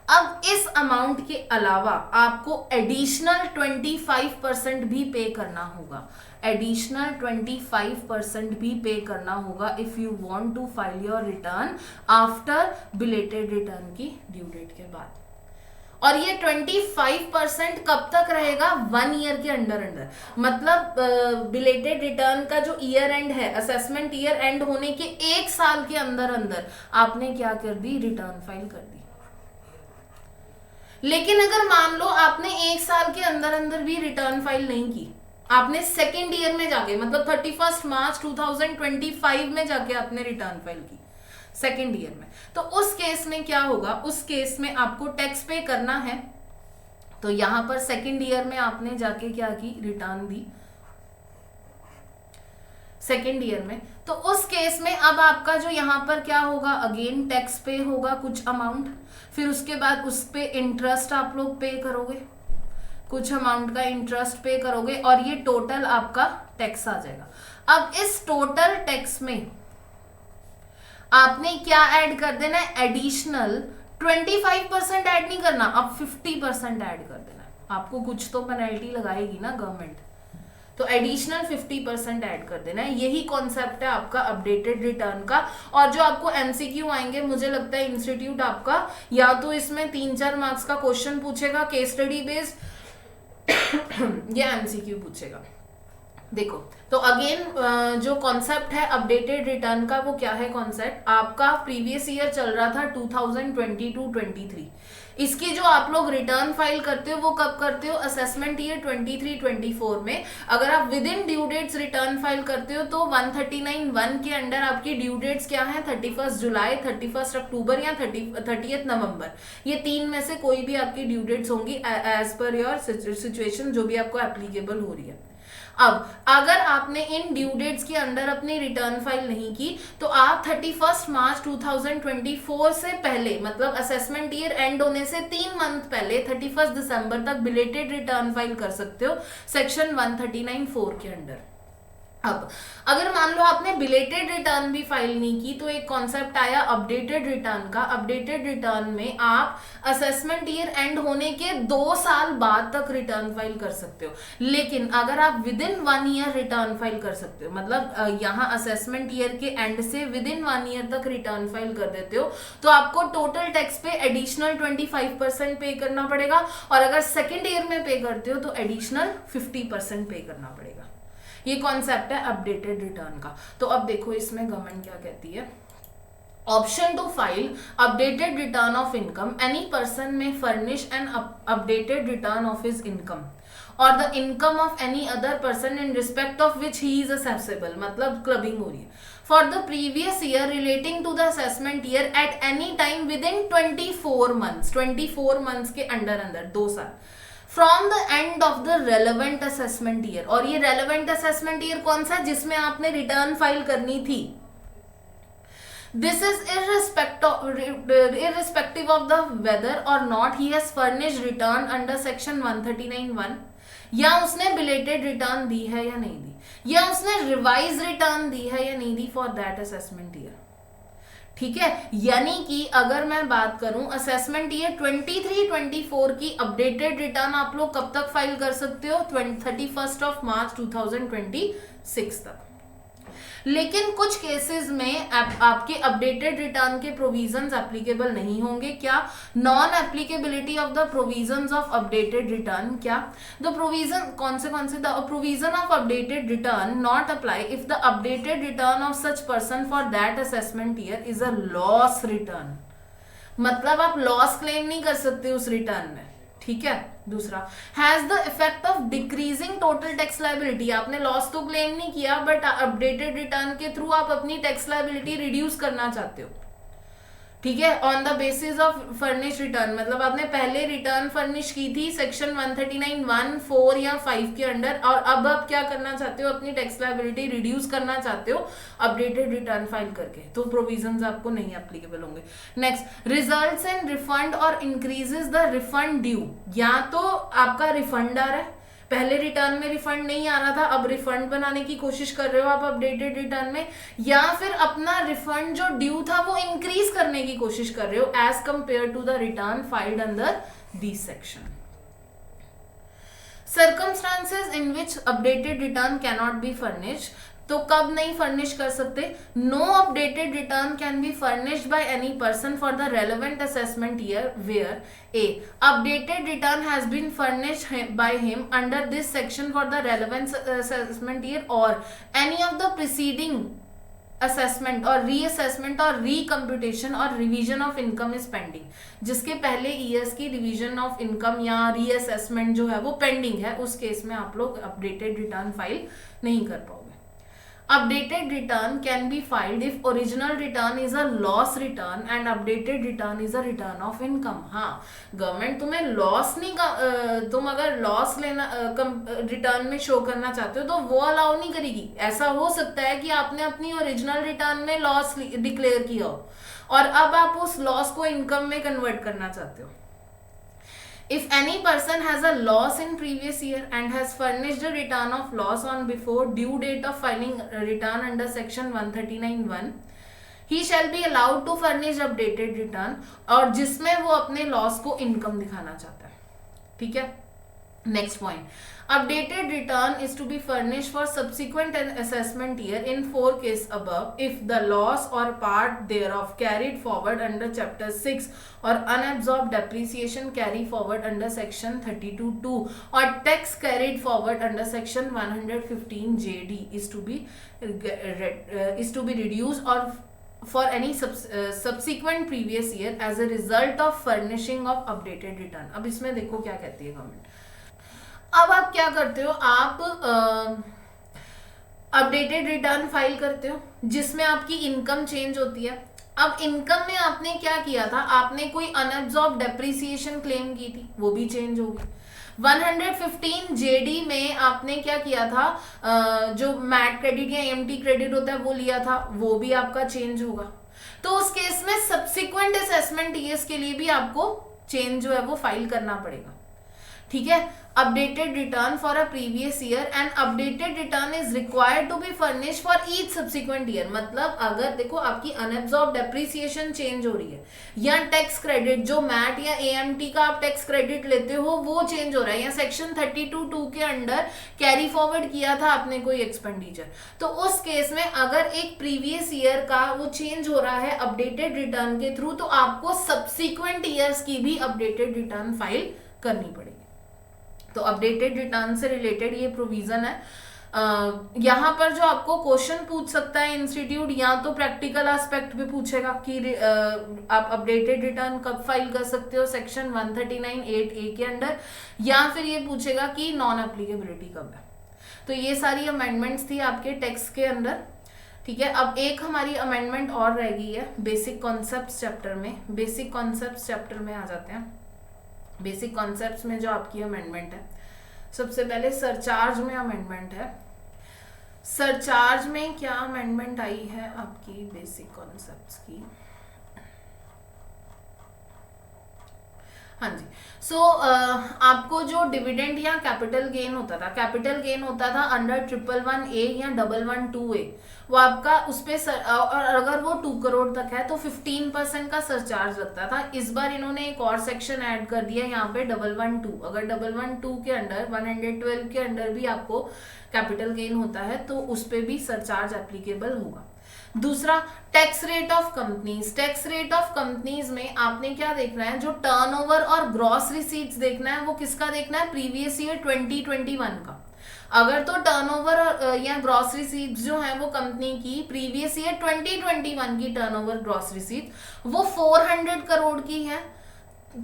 अब इस अमाउंट के अलावा आपको एडिशनल 25% भी पे करना होगा, एडिशनल 25% भी पे करना होगा if you want to file your return after belated return की ड्यू डेट के बाद। और ये 25% कब तक रहेगा? 1 ईयर के अंदर, मतलब बिलेटेड रिटर्न का जो ईयर एंड है, असेसमेंट ईयर एंड होने के 1 साल के अंदर आपने क्या कर दी? रिटर्न फाइल कर दी। लेकिन अगर मान लो आपने 1 साल के अंदर भी रिटर्न फाइल नहीं की, आपने सेकेंड ईयर में जाके, मतलब 31 मार्च 2025 में जाके आपने रिटर्न फाइल की सेकेंड ईयर में, तो उस केस में क्या होगा? उस केस में आपको टैक्स पे करना है। तो यहां पर सेकेंड ईयर में आपने जाके क्या की? रिटर्न दी सेकेंड ईयर में। तो उस केस में अब आपका जो यहां पर क्या होगा? अगेन टैक्स पे होगा कुछ अमाउंट, फिर उसके बाद उस पे इंटरेस्ट आप लोग पे करोगे, कुछ अमाउंट का इंटरेस्ट पे करोगे, और ये टोटल आपका टैक्स आ जाएगा। अब इस टोटल टैक्स में आपने क्या ऐड कर देना है? एडिशनल 25% ऐड नहीं करना, अब 50% ऐड कर देना है। आपको कुछ तो पेनल्टी लगाएगी ना गवर्नमेंट, तो एडिशनल 50% ऐड कर देना है। यही कॉन्सेप्ट है आपका अपडेटेड रिटर्न का। और जो आपको एमसीक्यू आएंगे, मुझे लगता है इंस्टीट्यूट आपका या तो इसमें 3-4 मार्क्स का क्वेश्चन पूछेगा केस स्टडी बेस्ड या एमसीक्यू पूछेगा। देखो, तो अगेन जो कॉन्सेप्ट है अपडेटेड रिटर्न का, वो क्या है कॉन्सेप्ट? आपका प्रीवियस ईयर चल रहा था 2022-23, इसकी जो आप लोग रिटर्न फाइल करते हो वो कब करते हो? असेसमेंट ईयर 23-24 में। अगर आप within due dates return file करते हो तो 139(1) के अंडर आपकी ड्यू डेट्स क्या है? 31 जुलाई, 31 अक्टूबर या 30 नवंबर, ये 3 में से कोई भी आपकी ड्यू डेट्स होंगी एज पर योर सिचुएशन, जो भी आपको एप्लीकेबल हो रही है। अब अगर आपने इन ड्यू डेट्स के अंडर अपनी रिटर्न फाइल नहीं की, तो आप 31 मार्च 2024 से पहले, मतलब असेसमेंट ईयर एंड होने से 3 मंथ पहले 31 दिसंबर तक बिलेटेड रिटर्न फाइल कर सकते हो सेक्शन 139(4) के अंडर। अब अगर मान लो आपने बिलेटेड रिटर्न भी फाइल नहीं की, तो एक कॉन्सेप्ट आया अपडेटेड रिटर्न का। अपडेटेड रिटर्न में आप असेसमेंट ईयर एंड होने के 2 साल बाद तक रिटर्न फाइल कर सकते हो, लेकिन अगर आप with in 1 year return file कर सकते हो, मतलब यहाँ असेसमेंट ईयर के एंड से विद इन 1 ईयर तक रिटर्न फाइल कर देते हो, तो आपको टोटल टैक्स पे एडिशनल 25% पे करना पड़ेगा, और अगर सेकेंड ईयर में पे करते हो तो एडिशनल 50% पे करना पड़ेगा। ये कॉन्सेप्ट है अपडेटेड रिटर्न का। तो अब देखो इसमें गवर्नमेंट क्या कहती है। Option to file updated return of income. Any person may furnish an updated return of his income or the income of any other person in respect of which he is assessable. मतलब clubbing हो रही है. For the previous year relating to the assessment year at any time within 24 months. 24 months के अंदर 2 साल. From the end of the relevant assessment year. और ये relevant assessment year कौन सा, जिसमें आपने रिटर्न फाइल करनी थी. This is irrespective of the whether or not he has furnished return under section 139(1), या उसने बिलेटेड रिटर्न दी है या नहीं दी, या उसने रिवाइज रिटर्न दी है या नहीं दी फॉर दैट असेसमेंट ईयर. ठीक है, यानी कि अगर मैं बात करूं असेसमेंट ईयर 23-24 की अपडेटेड रिटर्न आप लोग कब तक फाइल कर सकते हो, 31 मार्च 2026 तक. लेकिन कुछ केसेस में आपके अपडेटेड रिटर्न के प्रोविजंस एप्लीकेबल नहीं होंगे. क्या? Non applicability of the provisions of updated return. क्या? द प्रोविजन कौन से the provision of updated return not apply if the updated return of such person for that assessment year is a loss return. मतलब आप loss claim नहीं कर सकते उस return में. ठीक है. दूसरा, has the effect of decreasing total tax liability. आपने लॉस तो क्लेम नहीं किया बट अपडेटेड रिटर्न के थ्रू आप अपनी टैक्स लायबिलिटी रिड्यूस करना चाहते हो. ठीक है, on the basis of furnish return. मतलब आपने पहले रिटर्न फर्निश की थी सेक्शन 139(1), 4 या 5 के अंडर, और अब आप क्या करना चाहते हो, अपनी टैक्स लायबिलिटी रिड्यूस करना चाहते हो अपडेटेड रिटर्न फाइल करके, तो प्रोविजंस आपको नहीं एप्लीकेबल होंगे. नेक्स्ट, रिजल्ट्स इन रिफंड और इंक्रीजेस द रिफंड ड्यू. या तो आपका रिफंड आ रहा है, पहले रिटर्न में रिफंड नहीं आ रहा था, अब रिफंड बनाने की कोशिश कर रहे हो आप अपडेटेड रिटर्न में, या फिर अपना रिफंड जो ड्यू था वो इंक्रीज करने की कोशिश कर रहे हो as compare to the return filed under this section. Circumstances in which updated return cannot be furnished. तो कब नहीं फर्निश कर सकते? No updated return can be furnished by any person for the relevant assessment year where a updated return has been furnished by him under this section for the relevant assessment year और any of the preceding assessment और reassessment और recomputation और revision of income is pending. जिसके पहले years की revision of income या reassessment जो है वो पेंडिंग है, उस केस में आप लोग अपडेटेड रिटर्न फाइल नहीं कर पाओगे. Updated return can be filed if original return is a loss return and updated return is a return of income. हाँ, गवर्नमेंट तुम्हें लॉस नहीं तुम अगर लॉस लेना रिटर्न में शो करना चाहते हो तो वो अलाउ नहीं करेगी. ऐसा हो सकता है कि आपने अपनी ओरिजिनल रिटर्न में लॉस डिक्लेयर किया हो और अब आप उस लॉस को इनकम में कन्वर्ट करना चाहते हो. If any person has a loss in previous year and has furnished a return of loss on before due date of filing a return under section 139(1), he shall be allowed to furnish updated return और जिसमें वो अपने loss को income दिखाना चाहता है. ठीक है. Next point, updated return is to be furnished for subsequent assessment year in 4 cases above if the loss or part thereof carried forward under chapter 6 or unabsorbed depreciation carry forward under section 32(2) or tax carried forward under section 115 JD is to be reduced or for any subsequent previous year as a result of furnishing of updated return. अब इसमें देखो क्या कहती है government. अब आप क्या करते हो, आप अपडेटेड रिटर्न फाइल करते हो जिसमें आपकी इनकम चेंज होती है. अब इनकम में आपने क्या किया था, आपने कोई अनअब्सॉर्ब डेप्रिसिएशन क्लेम की थी, वो भी चेंज होगी. 115 जेडी में आपने क्या किया था, जो मैट क्रेडिट या एमटी क्रेडिट होता है वो लिया था, वो भी आपका चेंज होगा. तो उस केस में सब्सिक्वेंट असेसमेंट ईयर्स के लिए भी आपको चेंज जो है वो फाइल करना पड़ेगा. ठीक है. Updated return for a previous year and updated return is required to be furnish for each subsequent year. मतलब अगर देखो आपकी अनएब्सॉर्ब डेप्रिसिएशन चेंज हो रही है या टैक्स क्रेडिट जो मैट या एएमटी का आप टैक्स क्रेडिट लेते हो वो चेंज हो रहा है, या सेक्शन 32(2) के अंडर कैरी फॉरवर्ड किया था आपने कोई एक्सपेंडिचर, तो उस केस में अगर एक प्रीवियस ईयर का वो चेंज हो रहा है अपडेटेड रिटर्न के थ्रू, तो आपको सब्सिक्वेंट ईयर्स की भी अपडेटेड रिटर्न फाइल करनी पड़ेगी. तो अपडेटेड रिटर्न से रिलेटेड ये प्रोविजन है. यहाँ पर जो आपको क्वेश्चन पूछ सकता है इंस्टीट्यूट, या तो प्रैक्टिकल एस्पेक्ट पे पूछेगा कि आप अपडेटेड रिटर्न कब फाइल कर सकते हो सेक्शन 139(8)(a) के अंडर, या फिर ये पूछेगा कि नॉन एप्लीकेबिलिटी कब है। तो ये सारी अमेंडमेंट्स थी आपके टेक्स्ट के अंदर। ठीक है, अब एक हमारी अमेंडमेंट और रह गई है बेसिक कॉन्सेप्ट्स चैप्टर में। बेसिक कॉन्सेप्ट्स चैप्टर में आ जाते हैं। बेसिक कॉन्सेप्ट्स में जो आपकी अमेंडमेंट है, सबसे पहले सरचार्ज में अमेंडमेंट है। सरचार्ज में क्या अमेंडमेंट आई है आपकी बेसिक कॉन्सेप्ट्स की? हाँ जी। आपको जो डिविडेंड या कैपिटल गेन होता था, कैपिटल गेन होता था अंडर 111(a) या 112(a), वो आपका उस पे और अगर वो 2 करोड़ तक है तो 15% का सरचार्ज लगता था। इस बार इन्होंने एक और सेक्शन ऐड कर दिया यहाँ पे 112। अगर 112 के अंडर 112 के अंडर भी आपको कैपिटल गेन होता है तो उस पे भी सरचार्ज एप्लीकेबल होगा। दूसरा, tax rate of companies. Tax rate of companies में आपने क्या देखना है, जो टर्नओवर और ग्रॉस रिसीट्स देखना है, वो किसका देखना है? प्रीवियस ईयर 2021 का। अगर तो टर्नओवर या ग्रॉस रिसीट्स जो है वो कंपनी की प्रीवियस ईयर 2021 की टर्नओवर ग्रॉस रिसीट वो 400 करोड़ की है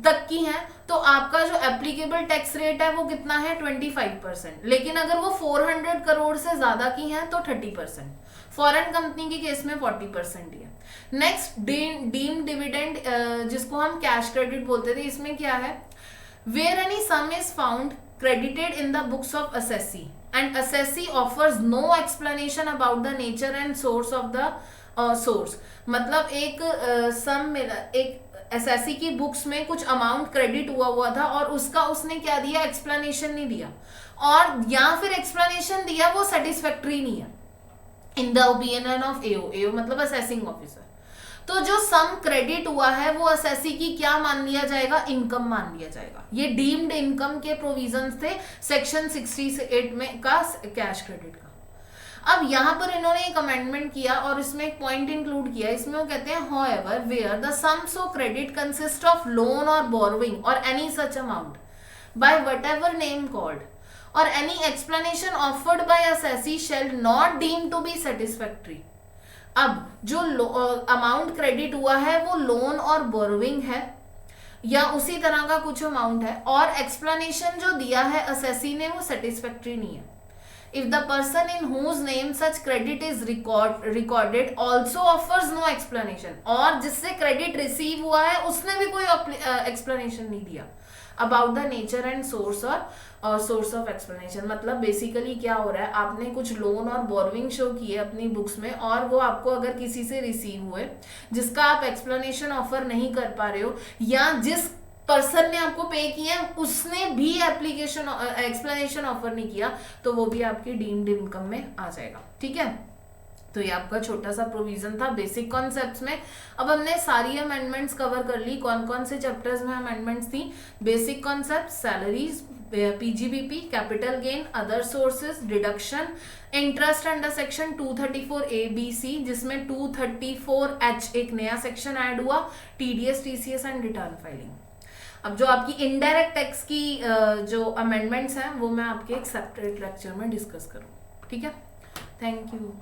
तक की है, तो आपका जो एप्लीकेबल टैक्स रेट है वो कितना है? 25%। लेकिन अगर वो 400 करोड़ से ज्यादा की है तो 30%। फॉरेन कंपनी के केस में 40% ही है। नेक्स्ट, डीम डिविडेंड, जिसको हम कैश क्रेडिट बोलते थे, इसमें क्या है? Where any sum is found credited in the books of assessee and assessee offers no explanation about the nature and source of the source। मतलब एक सम मिला, एक एसएससी की बुक्स में कुछ अमाउंट क्रेडिट हुआ था और उसका उसने क्या दिया? एक्सप्लेनेशन नहीं दिया, और या फिर एक्सप्लेनेशन दिया वो सेटिस्फैक्टरी नहीं है in the opinion of AO. AO मतलब असेसिंग ऑफिसर। तो जो सम क्रेडिट हुआ है वो एसएससी की क्या मान लिया जाएगा? इनकम मान लिया जाएगा। ये डीम्ड इनकम के प्रोविजंस थे सेक्शन 68 में का कैश क्रेडिट का। अब यहाँ पर इन्होंने एक अमेंडमेंट किया और इसमें एक पॉइंट इंक्लूड किया। इसमें वो कहते हैं, however where the sum so credit consist of loan और बोरोइंग और any such amount by whatever name called और any explanation offered by assessee shall not deem to be satisfactory. अब जो अमाउंट क्रेडिट हुआ है वो लोन और borrowing है या उसी तरह का कुछ अमाउंट है, और एक्सप्लेनेशन जो दिया है एसएससी ने वो सेटिस्फैक्टरी नहीं है। If the person in whose name such credit is recorded also offers no explanation, और जिससे क्रेडिट रिसीव हुआ है उसने भी कोई एक्सप्लेनेशन नहीं दिया about the nature and source of explanation. मतलब बेसिकली क्या हो रहा है, आपने कुछ लोन और बोरोइंग शो किए अपनी बुक्स में, और वो आपको अगर किसी से रिसीव हुए जिसका आप एक्सप्लेनेशन ऑफर नहीं कर पा रहे हो, या जिस पर्सन ने आपको पे किया उसने भी एक्सप्लेनेशन ऑफर नहीं किया, तो वो भी आपकी डीम्ड इनकम में आ जाएगा। ठीक है, तो ये आपका छोटा सा प्रोविजन था बेसिक कॉन्सेप्ट्स में। अब हमने सारी अमेंडमेंट्स कवर कर ली। कौन कौन से चैप्टर्स में अमेंडमेंट्स थी? Basic concept, salaries, PGBP, capital gain, other sources, deduction, interest under section 234(a)(b)(c), जिसमें 234(h) एक नया सेक्शन ऐड हुआ, TDS, TCS and return filing. अब जो आपकी इनडायरेक्ट टैक्स की जो अमेंडमेंट्स हैं वो मैं आपके एक सेपरेट लेक्चर में डिस्कस करूँ। ठीक है, थैंक यू।